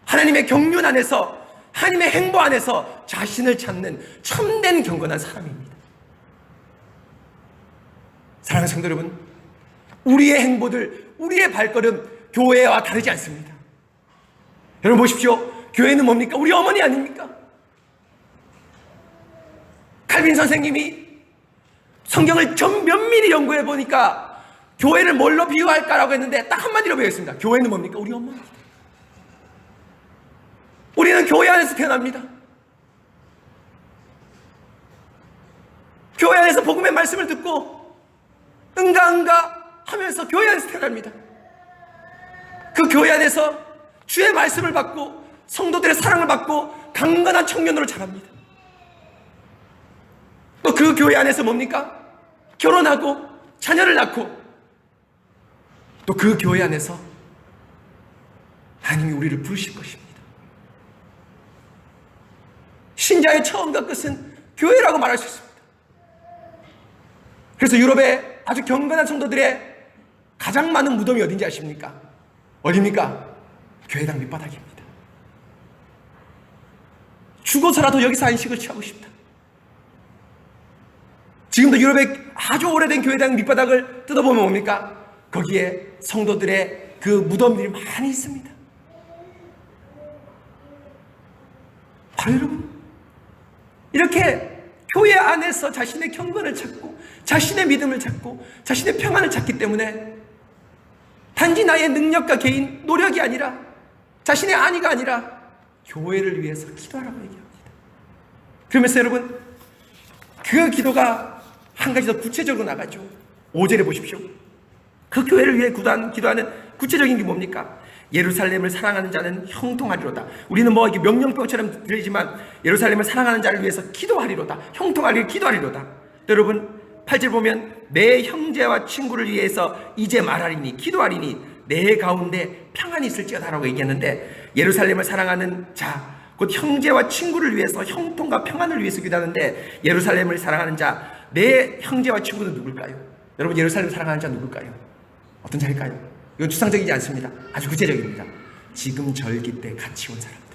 Speaker 1: 하나님의 경륜 안에서, 하나님의 행보 안에서 자신을 찾는 참된 경건한 사람입니다. 사랑하는 성도 여러분, 우리의 행보들, 우리의 발걸음 교회와 다르지 않습니다. 여러분 보십시오. 교회는 뭡니까? 우리 어머니 아닙니까? 칼빈 선생님이 성경을 좀 면밀히 연구해 보니까 교회를 뭘로 비유할까라고 했는데 딱 한마디로 배웠습니다. 교회는 뭡니까? 우리 엄마입니다. 우리는 교회 안에서 태어납니다. 교회 안에서 복음의 말씀을 듣고 응가응가 하면서 교회 안에서 태어납니다. 그 교회 안에서 주의 말씀을 받고 성도들의 사랑을 받고 강건한 청년으로 자랍니다. 또 그 교회 안에서 뭡니까? 결혼하고 자녀를 낳고 또 그 교회 안에서 하나님이 우리를 부르실 것입니다. 신자의 처음과 끝은 교회라고 말할 수 있습니다. 그래서 유럽의 아주 경건한 성도들의 가장 많은 무덤이 어딘지 아십니까? 어디입니까? 교회당 밑바닥입니다. 죽어서라도 여기서 안식을 취하고 싶다. 지금도 유럽의 아주 오래된 교회당 밑바닥을 뜯어보면 뭡니까? 거기에 성도들의 그 무덤들이 많이 있습니다. 바로 여러분, 이렇게 교회 안에서 자신의 경건을 찾고 자신의 믿음을 찾고 자신의 평안을 찾기 때문에 단지 나의 능력과 개인 노력이 아니라 자신의 안위가 아니라 교회를 위해서 기도하라고 얘기합니다. 그러면서 여러분, 그 기도가 한 가지 더 구체적으로 나가죠. 5절에 보십시오. 그 교회를 위해 기도하는 구체적인 게 뭡니까? 예루살렘을 사랑하는 자는 형통하리로다. 우리는 뭐 이게 명령표처럼 들리지만 예루살렘을 사랑하는 자를 위해서 기도하리로다. 형통하리를 기도하리로다. 여러분 8절 보면 내 형제와 친구를 위해서 이제 말하리니 기도하리니 내 가운데 평안이 있을지어다 라고 얘기했는데, 예루살렘을 사랑하는 자, 곧 형제와 친구를 위해서 형통과 평안을 위해서 기도하는데, 예루살렘을 사랑하는 자, 내 형제와 친구는 누굴까요? 여러분, 예루살렘을 사랑하는 자 누굴까요? 어떤 자일까요? 이건 추상적이지 않습니다. 아주 구체적입니다. 지금 절기 때 같이 온 사람들,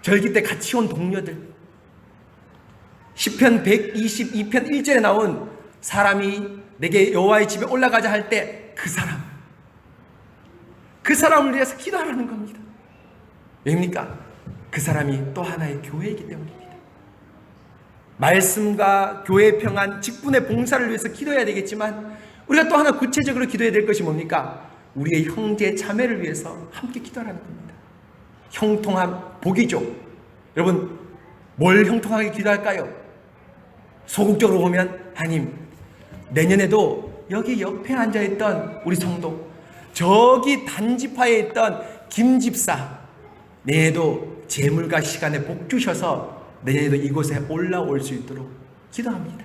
Speaker 1: 절기 때 같이 온 동료들, 시편 122편 1절에 나온 사람이 내게 여호와의 집에 올라가자 할 때 그 사람을 위해서 기도하라는 겁니다. 왜입니까? 그 사람이 또 하나의 교회이기 때문입니다. 말씀과 교회 평안, 직분의 봉사를 위해서 기도해야 되겠지만 우리가 또 하나 구체적으로 기도해야 될 것이 뭡니까? 우리의 형제 자매를 위해서 함께 기도하라는 겁니다. 형통함, 복이죠. 여러분, 뭘 형통하게 기도할까요? 소극적으로 보면 하나님, 내년에도 여기 옆에 앉아있던 우리 성도, 저기 단지파에 있던 김 집사, 내년에도 재물과 시간에 복 주셔서 내년에도 이곳에 올라올 수 있도록 기도합니다.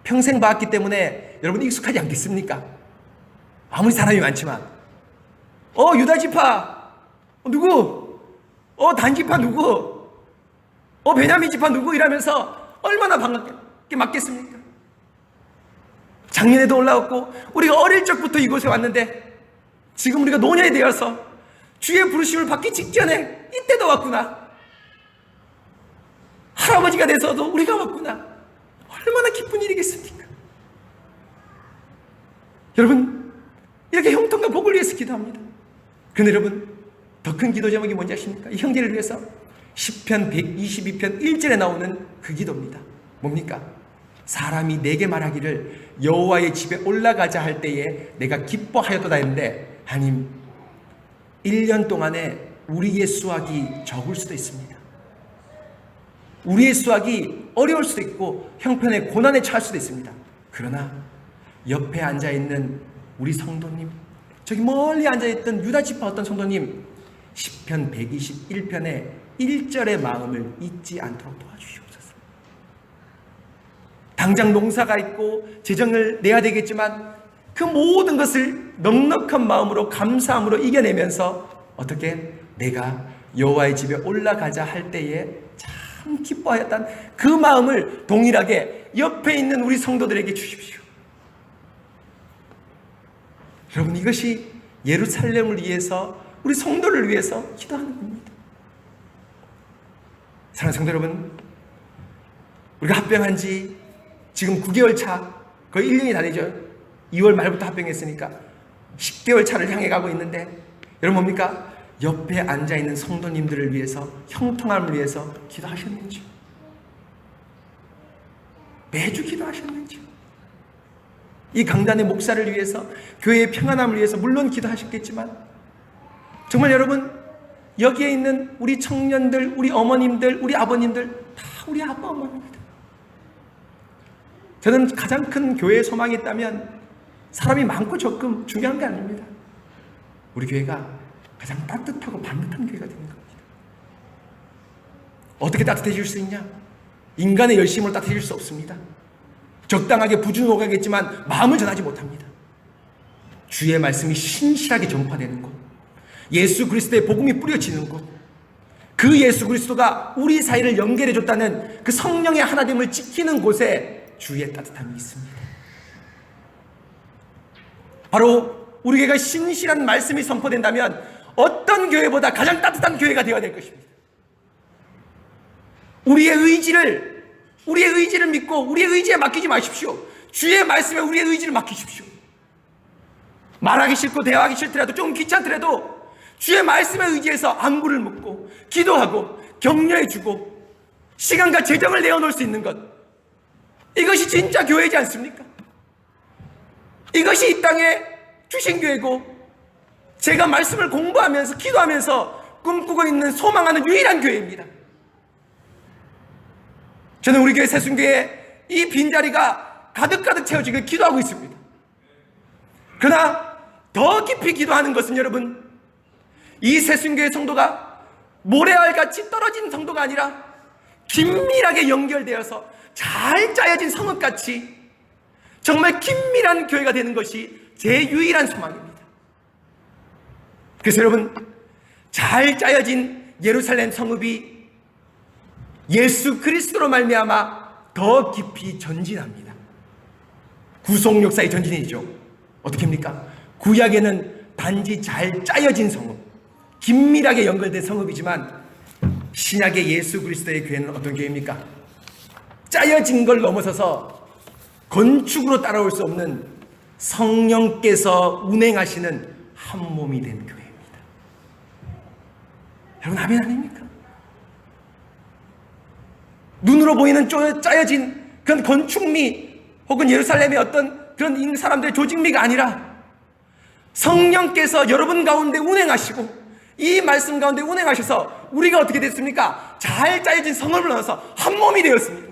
Speaker 1: 평생 봤기 때문에 여러분 익숙하지 않겠습니까? 아무리 사람이 많지만 유다지파 누구? 단지파 누구? 베냐민 지파 누구? 이러면서 얼마나 반갑게 맞겠습니까? 작년에도 올라왔고 우리가 어릴 적부터 이곳에 왔는데 지금 우리가 노년이 되어서 주의 부르심을 받기 직전에 이때도 왔구나. 할아버지가 돼서도 우리가 왔구나. 얼마나 기쁜 일이겠습니까? 여러분, 이렇게 형통과 복을 위해서 기도합니다. 그런데 여러분, 더 큰 기도 제목이 뭔지 아십니까? 이 형제를 위해서 시편 122편 1절에 나오는 그 기도입니다. 뭡니까? 사람이 내게 말하기를 여호와의 집에 올라가자 할 때에 내가 기뻐하였도다 했는데, 하나님, 1년 동안에 우리의 수확이 적을 수도 있습니다. 우리의 수확이 어려울 수도 있고 형편의 고난에 처할 수도 있습니다. 그러나 옆에 앉아있는 우리 성도님, 저기 멀리 앉아있던 유다지파 어떤 성도님, 시편 121편의 1절의 마음을 잊지 않도록 도와주시옵소서. 당장 농사가 있고 재정을 내야 되겠지만 그 모든 것을 넉넉한 마음으로 감사함으로 이겨내면서 어떻게 내가 여호와의 집에 올라가자 할 때에 참 기뻐하였던 그 마음을 동일하게 옆에 있는 우리 성도들에게 주십시오. 여러분, 이것이 예루살렘을 위해서, 우리 성도를 위해서 기도하는 겁니다. 사랑하는 성도 여러분, 우리가 합병한 지 지금 9개월 차, 거의 1년이 다 되죠. 2월 말부터 합병했으니까 10개월 차를 향해 가고 있는데, 여러분 뭡니까? 옆에 앉아있는 성도님들을 위해서, 형통함을 위해서 기도하셨는지, 매주 기도하셨는지, 이 강단의 목사를 위해서, 교회의 평안함을 위해서 물론 기도하셨겠지만, 정말 여러분, 여기에 있는 우리 청년들, 우리 어머님들, 우리 아버님들 다 우리 아빠 엄마입니다. 저는 가장 큰 교회의 소망이 있다면 사람이 많고 적금 중요한 게 아닙니다. 우리 교회가 가장 따뜻하고 반듯한 교회가 되는 겁니다. 어떻게 따뜻해질 수 있냐? 인간의 열심으로 따뜻해질 수 없습니다. 적당하게 부주는 오가겠지만 마음을 전하지 못합니다. 주의 말씀이 신실하게 전파되는 곳, 예수 그리스도의 복음이 뿌려지는 곳, 그 예수 그리스도가 우리 사이를 연결해 줬다는 그 성령의 하나됨을 지키는 곳에 주의 따뜻함이 있습니다. 바로 우리 교회가 신실한 말씀이 선포된다면 어떤 교회보다 가장 따뜻한 교회가 되어야 될 것입니다. 우리의 의지를 믿고 우리의 의지에 맡기지 마십시오. 주의 말씀에 우리의 의지를 맡기십시오. 말하기 싫고 대화하기 싫더라도, 좀 귀찮더라도 주의 말씀에 의지해서 안부를 묻고 기도하고 격려해주고 시간과 재정을 내어놓을 수 있는 것, 이것이 진짜 교회이지 않습니까? 이것이 이 땅에 주신 교회고, 제가 말씀을 공부하면서 기도하면서 꿈꾸고 있는, 소망하는 유일한 교회입니다. 저는 우리 교회 새순교회 이 빈자리가 가득가득 채워지길 기도하고 있습니다. 그러나 더 깊이 기도하는 것은, 여러분, 이 새순교회 성도가 모래알같이 떨어진 성도가 아니라 긴밀하게 연결되어서 잘 짜여진 성읍같이 정말 긴밀한 교회가 되는 것이 제 유일한 소망입니다. 그래서 여러분, 잘 짜여진 예루살렘 성읍이 예수 그리스도로 말미암아 더 깊이 전진합니다. 구속 역사의 전진이죠. 어떻게 합니까? 구약에는 단지 잘 짜여진 성읍, 긴밀하게 연결된 성읍이지만 신약의 예수 그리스도의 교회는 어떤 교회입니까? 짜여진 걸 넘어서서 건축으로 따라올 수 없는 성령께서 운행하시는 한 몸이 된 교회입니다. 여러분, 아멘 아닙니까? 눈으로 보이는 짜여진 그런 건축미 혹은 예루살렘의 어떤 그런 사람들의 조직미가 아니라 성령께서 여러분 가운데 운행하시고 이 말씀 가운데 운행하셔서 우리가 어떻게 됐습니까? 잘 짜여진 성읍을 넣어서 한 몸이 되었습니다.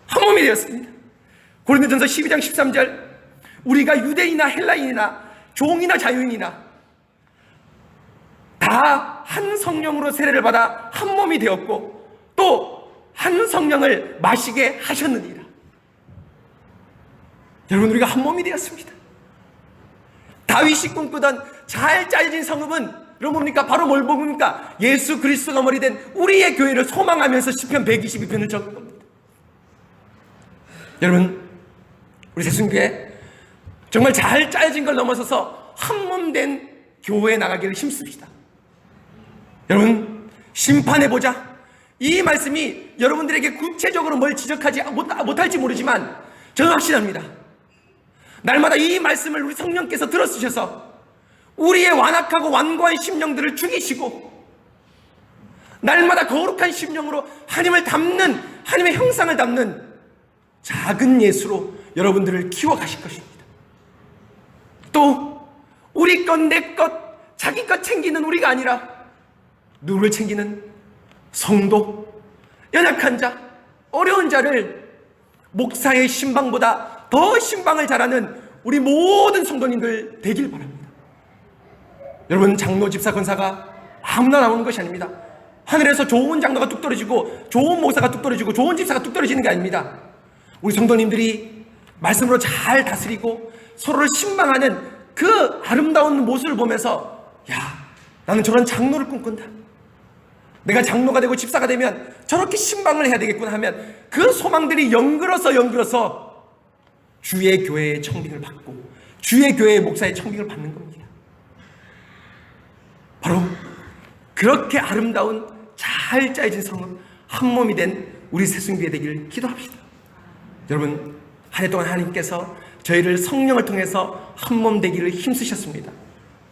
Speaker 1: 한 몸이 되었습니다. 고린도전서 12장 13절, 우리가 유대인이나 헬라인이나 종이나 자유인이나 다 한 성령으로 세례를 받아 한 몸이 되었고 또 한 성령을 마시게 하셨느니라. 여러분, 우리가 한 몸이 되었습니다. 다윗이 꿈꾸던 잘 짜여진 성읍은 여러분 뭡니까? 바로 뭘 봅니까? 예수 그리스도가 머리 된 우리의 교회를 소망하면서 시편 122편을 적은 겁니다. 여러분, 우리 새순교회 정말 잘 짜여진 걸 넘어서서 한 몸 된 교회에 나가기를 힘씁시다. 여러분, 심판해 보자. 이 말씀이 여러분들에게 구체적으로 뭘 지적하지 못할지 모르지만 저는 확신합니다. 날마다 이 말씀을 우리 성령께서 들어쓰셔서 우리의 완악하고 완고한 심령들을 죽이시고 날마다 거룩한 심령으로 하나님을 담는, 하나님의 형상을 담는 작은 예수로 여러분들을 키워가실 것입니다. 또 우리 것, 내 것, 자기 것 챙기는 우리가 아니라 누구를 챙기는? 성도, 연약한 자, 어려운 자를 목사의 신방보다 더 신방을 잘하는 우리 모든 성도님들 되길 바랍니다. 여러분, 장로, 집사, 권사가 아무나 나오는 것이 아닙니다. 하늘에서 좋은 장로가 뚝 떨어지고 좋은 목사가 뚝 떨어지고 좋은 집사가 뚝 떨어지는 게 아닙니다. 우리 성도님들이 말씀으로 잘 다스리고 서로를 신방하는 그 아름다운 모습을 보면서, 야, 나는 저런 장로를 꿈꾼다, 내가 장로가 되고 집사가 되면 저렇게 신방을 해야 되겠구나 하면 그 소망들이 연결어서 주의 교회의 청빙을 받고 주의 교회의 목사의 청빙을 받는 겁니다. 바로 그렇게 아름다운 잘 짜여진 성은 한 몸이 된 우리 새순교회 되기를 기도합시다. 여러분, 한 해 동안 하나님께서 저희를 성령을 통해서 한 몸 되기를 힘쓰셨습니다.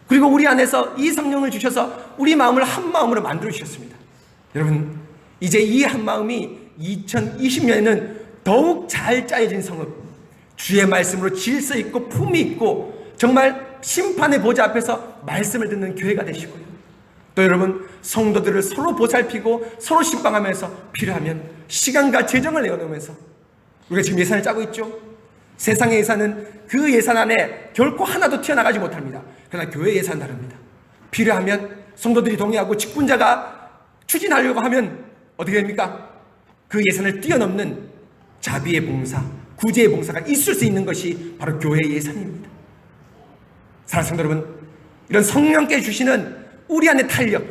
Speaker 1: 그리고 우리 안에서 이 성령을 주셔서 우리 마음을 한 마음으로 만들어 주셨습니다. 여러분, 이제 이 한 마음이 2020년에는 더욱 잘 짜여진 성읍, 주의 말씀으로 질서 있고 품이 있고 정말 심판의 보좌 앞에서 말씀을 듣는 교회가 되시고요. 또 여러분, 성도들을 서로 보살피고 서로 신방하면서 필요하면 시간과 재정을 내어놓으면서, 우리가 지금 예산을 짜고 있죠. 세상의 예산은 그 예산 안에 결코 하나도 튀어나가지 못합니다. 그러나 교회 예산은 다릅니다. 필요하면 성도들이 동의하고 직분자가 추진하려고 하면 어떻게 됩니까? 그 예산을 뛰어넘는 자비의 봉사, 구제의 봉사가 있을 수 있는 것이 바로 교회의 예산입니다. 사랑하는 성도 여러분, 이런 성령께 주시는 우리 안의 탄력,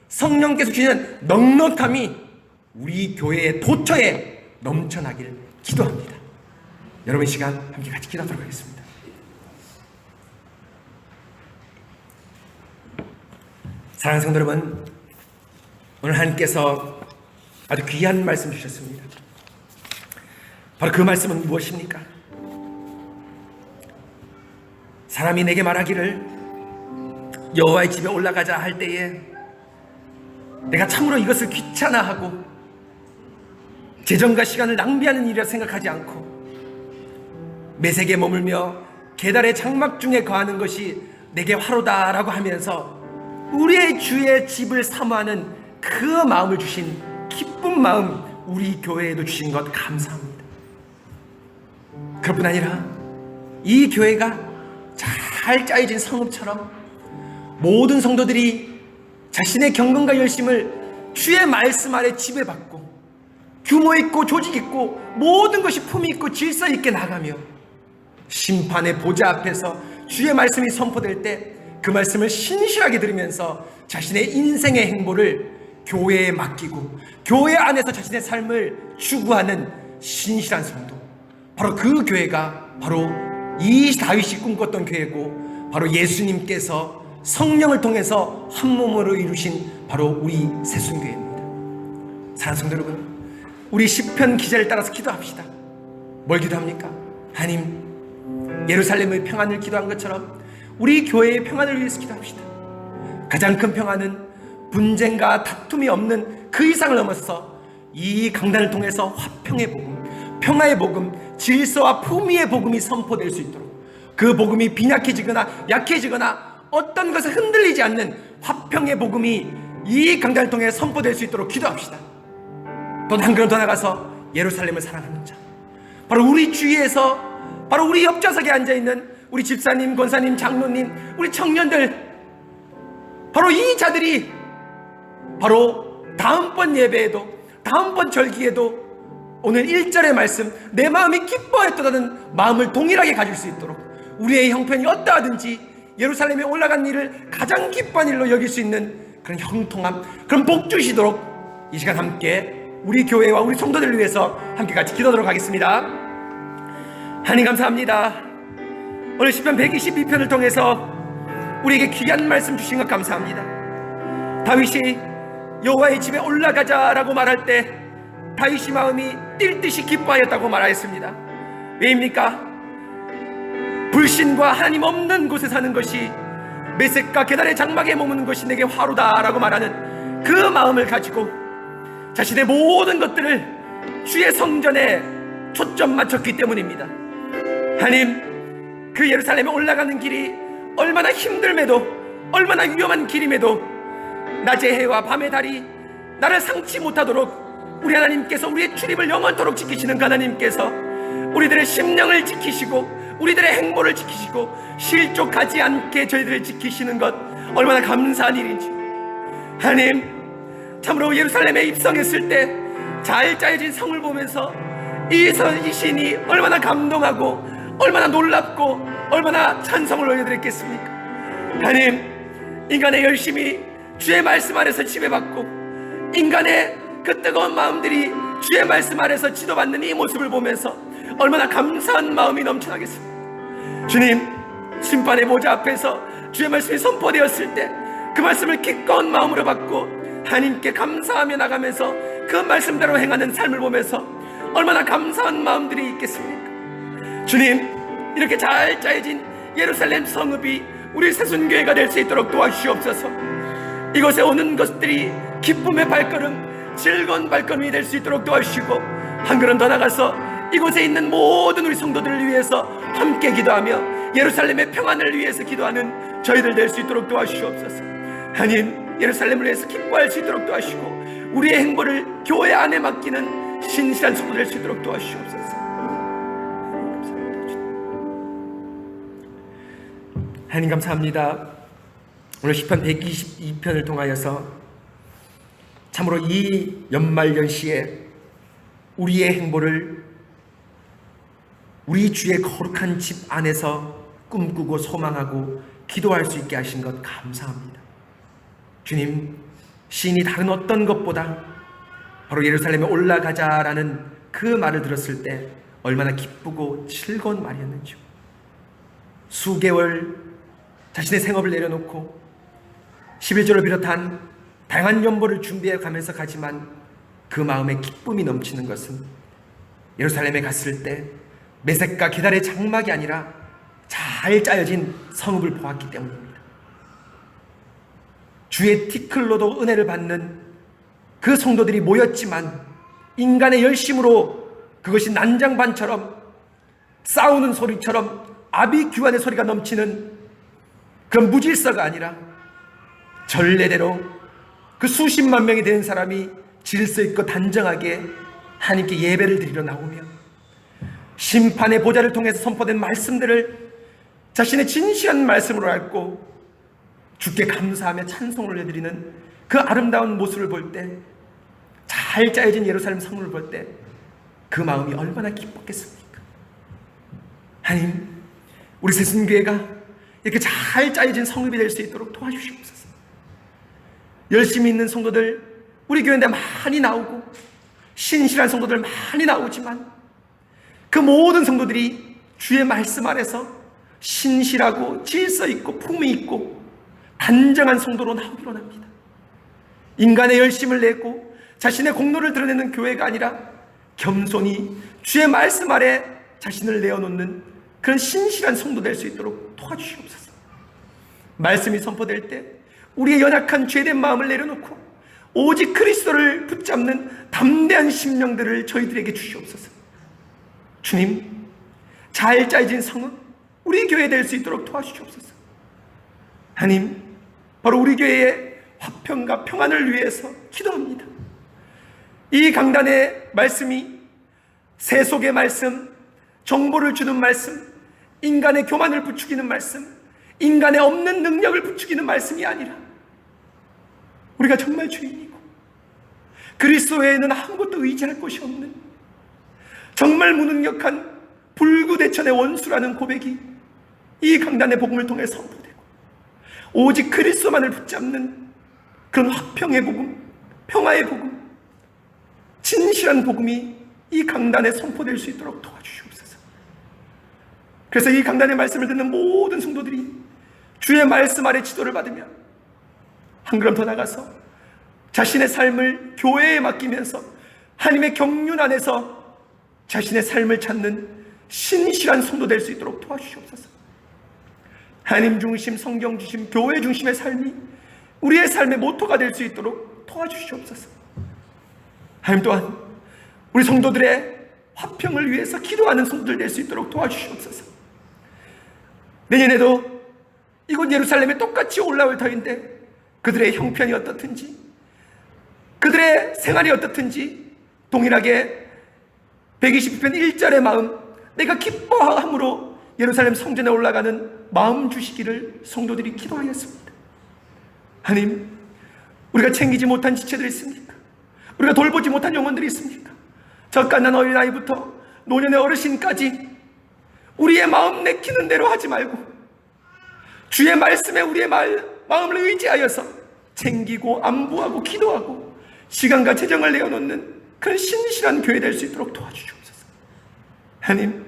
Speaker 1: 성령께서 주시는 넉넉함이 우리 교회의 도처에 넘쳐나길 기도합니다. 여러분, 이 시간 함께 같이 기도하도록 하겠습니다. 사랑하는 성도 여러분, 오늘 하나님께서 아주 귀한 말씀 주셨습니다. 바로 그 말씀은 무엇입니까? 사람이 내게 말하기를 여호와의 집에 올라가자 할 때에 내가 참으로 이것을 귀찮아하고 재정과 시간을 낭비하는 일이라 생각하지 않고 매색에 머물며 계달의 장막 중에 거하는 것이 내게 화로다라고 하면서 우리의 주의 집을 사모하는 그 마음을 주신 기쁜 마음, 우리 교회에도 주신 것 감사합니다. 그뿐 아니라 이 교회가 잘 짜여진 성읍처럼 모든 성도들이 자신의 경건과 열심을 주의 말씀 아래 지배받고 규모 있고 조직 있고 모든 것이 품이 있고 질서 있게 나가며 심판의 보좌 앞에서 주의 말씀이 선포될 때 그 말씀을 신실하게 들으면서 자신의 인생의 행보를 교회에 맡기고 교회 안에서 자신의 삶을 추구하는 신실한 성도, 바로 그 교회가 바로 이 다윗이 꿈꿨던 교회고 바로 예수님께서 성령을 통해서 한 몸으로 이루신 바로 우리 새순교회입니다. 사랑하는 성도 여러분, 우리 시편 기자를 따라서 기도합시다. 뭘 기도합니까? 하나님, 예루살렘의 평안을 기도한 것처럼 우리 교회의 평안을 위해서 기도합시다. 가장 큰 평안은 분쟁과 다툼이 없는 그 이상을 넘어서 이 강단을 통해서 화평의 복음, 평화의 복음, 질서와 품위의 복음이 선포될 수 있도록, 그 복음이 빈약해지거나 약해지거나 어떤 것에 흔들리지 않는 화평의 복음이 이 강단을 통해 선포될 수 있도록 기도합시다. 또 한 걸음 더 나가서 예루살렘을 사랑하는 자, 바로 우리 주위에서, 바로 우리 옆좌석에 앉아있는 우리 집사님, 권사님, 장로님, 우리 청년들, 바로 이 자들이 바로 다음번 예배에도, 다음번 절기에도 오늘 1절의 말씀, 내 마음이 기뻐했다는 마음을 동일하게 가질 수 있도록, 우리의 형편이 어떠하든지 예루살렘에 올라간 일을 가장 기뻐한 일로 여길 수 있는 그런 형통함, 그런 복 주시도록 이 시간 함께 우리 교회와 우리 성도들을 위해서 함께 같이 기도하도록 하겠습니다. 하나님 감사합니다. 오늘 시편 122편을 통해서 우리에게 귀한 말씀 주신 것 감사합니다. 다윗이 여호와의 집에 올라가자라고 말할 때 다윗이 마음이 뛸 듯이 기뻐하였다고 말하였습니다. 왜입니까? 불신과 하나님 없는 곳에 사는 것이, 메섹과 게달의 장막에 머무는 것이 내게 화로다라고 말하는 그 마음을 가지고 자신의 모든 것들을 주의 성전에 초점 맞췄기 때문입니다. 하나님, 그 예루살렘에 올라가는 길이 얼마나 힘들매도, 얼마나 위험한 길임에도 낮의 해와 밤의 달이 나를 상치 못하도록 우리 하나님께서 우리의 출입을 영원토록 지키시는 하나님께서 우리들의 심령을 지키시고 우리들의 행보를 지키시고 실족하지 않게 저희들을 지키시는 것 얼마나 감사한 일인지. 하나님, 참으로 예루살렘에 입성했을 때 잘 짜여진 성을 보면서 이 신이 얼마나 감동하고 얼마나 놀랍고 얼마나 찬성을 올려드렸겠습니까? 하나님, 인간의 열심이 주의 말씀 아래서 지배받고 인간의 그 뜨거운 마음들이 주의 말씀 아래서 지도받는 이 모습을 보면서 얼마나 감사한 마음이 넘쳐나겠습니까? 주님, 심판의 보좌 앞에서 주의 말씀이 선포되었을 때 그 말씀을 기꺼운 마음으로 받고 하나님께 감사하며 나가면서 그 말씀대로 행하는 삶을 보면서 얼마나 감사한 마음들이 있겠습니까? 주님, 이렇게 잘 짜여진 예루살렘 성읍이 우리 새순교회가 될 수 있도록 도와주시옵소서. 이곳에 오는 것들이 기쁨의 발걸음, 즐거운 발걸음이 될 수 있도록 도와주시고, 한 걸음 더 나가서 이곳에 있는 모든 우리 성도들을 위해서 함께 기도하며 예루살렘의 평안을 위해서 기도하는 저희들 될 수 있도록 도와주시옵소서. 하나님, 예루살렘을 위해서 기뻐할 수 있도록 도와주시고 우리의 행보를 교회 안에 맡기는 신실한 성도 될 수 있도록 도와주시옵소서. 하나님 감사합니다. 오늘 시편 122편을 통하여서 참으로 이 연말연시에 우리의 행보를 우리 주의 거룩한 집 안에서 꿈꾸고 소망하고 기도할 수 있게 하신 것 감사합니다. 주님, 시인이 다른 어떤 것보다 바로 예루살렘에 올라가자라는 그 말을 들었을 때 얼마나 기쁘고 즐거운 말이었는지요. 수개월 자신의 생업을 내려놓고 11조를 비롯한 다양한 연보를 준비해 가면서 가지만 그 마음에 기쁨이 넘치는 것은 예루살렘에 갔을 때 메섹과 게달의 장막이 아니라 잘 짜여진 성읍을 보았기 때문입니다. 주의 티끌로도 은혜를 받는 그 성도들이 모였지만 인간의 열심으로 그것이 난장반처럼 싸우는 소리처럼 아비규환의 소리가 넘치는 그런 무질서가 아니라 전례대로 그 수십만 명이 된 사람이 질서 있고 단정하게 하나님께 예배를 드리러 나오며 심판의 보좌를 통해서 선포된 말씀들을 자신의 진실한 말씀으로 알고 주께 감사하며 찬송을 올려드리는 그 아름다운 모습을 볼 때, 잘 짜여진 예루살렘 성을 볼 때 그 마음이 얼마나 기뻤겠습니까? 하나님, 우리 새순교회가 이렇게 잘 짜여진 성읍이 될 수 있도록 도와주시옵소서. 열심히 있는 성도들 우리 교회인데 많이 나오고 신실한 성도들 많이 나오지만 그 모든 성도들이 주의 말씀 아래서 신실하고 질서 있고 품위 있고 단정한 성도로 나오기로 합니다. 인간의 열심을 내고 자신의 공로를 드러내는 교회가 아니라 겸손히 주의 말씀 아래 자신을 내어놓는 그런 신실한 성도 될 수 있도록 도와주시옵소서. 말씀이 선포될 때 우리의 연약한 죄된 마음을 내려놓고 오직 그리스도를 붙잡는 담대한 심령들을 저희들에게 주시옵소서. 주님, 잘 짜여진 성은 우리 교회 될 수 있도록 도와주시옵소서. 하나님, 바로 우리 교회의 화평과 평안을 위해서 기도합니다. 이 강단의 말씀이 세속의 말씀, 정보를 주는 말씀, 인간의 교만을 부추기는 말씀, 인간의 없는 능력을 부추기는 말씀이 아니라 우리가 정말 죄인이고 그리스도 외에는 아무것도 의지할 곳이 없는 정말 무능력한 불구대천의 원수라는 고백이 이 강단의 복음을 통해 선포되고 오직 그리스도만을 붙잡는 그런 화평의 복음, 평화의 복음, 진실한 복음이 이 강단에 선포될 수 있도록 도와주시옵소서. 그래서 이 강단의 말씀을 듣는 모든 성도들이 주의 말씀 아래 지도를 받으며 한 걸음 더 나가서 자신의 삶을 교회에 맡기면서 하나님의 경륜 안에서 자신의 삶을 찾는 신실한 성도 될 수 있도록 도와주시옵소서. 하나님 중심, 성경 중심, 교회 중심의 삶이 우리의 삶의 모토가 될 수 있도록 도와주시옵소서. 하나님 또한 우리 성도들의 화평을 위해서 기도하는 성도들 될 수 있도록 도와주시옵소서. 내년에도 이곳 예루살렘에 똑같이 올라올 터인데 그들의 형편이 어떻든지 그들의 생활이 어떻든지 동일하게 120편 1절의 마음, 내가 기뻐함으로 예루살렘 성전에 올라가는 마음 주시기를 성도들이 기도하였습니다. 하나님, 우리가 챙기지 못한 지체들이 있습니까? 우리가 돌보지 못한 영혼들이 있습니까? 적간난 어린아이부터 노년의 어르신까지 우리의 마음 내키는 대로 하지 말고 주의 말씀에 우리의 마음을 의지하여서 챙기고 안부하고 기도하고 시간과 재정을 내어놓는 그런 신실한 교회 될 수 있도록 도와주시옵소서. 하나님,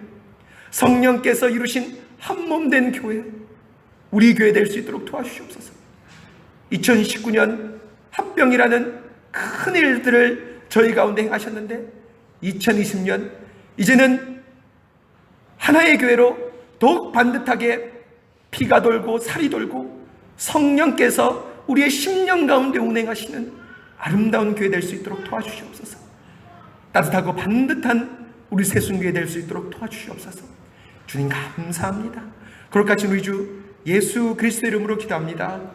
Speaker 1: 성령께서 이루신 한 몸 된 교회, 우리 교회 될 수 있도록 도와주시옵소서. 2019년 합병이라는 큰 일들을 저희 가운데 행하셨는데 2020년 이제는 하나의 교회로 더욱 반듯하게 피가 돌고 살이 돌고 성령께서 우리의 심령 가운데 운행하시는 아름다운 교회 될 수 있도록 도와주시옵소서. 따뜻하고 반듯한 우리 새순교회 될 수 있도록 도와주시옵소서. 주님 감사합니다. 거룩하신 우리 주 예수 그리스도의 이름으로 기도합니다.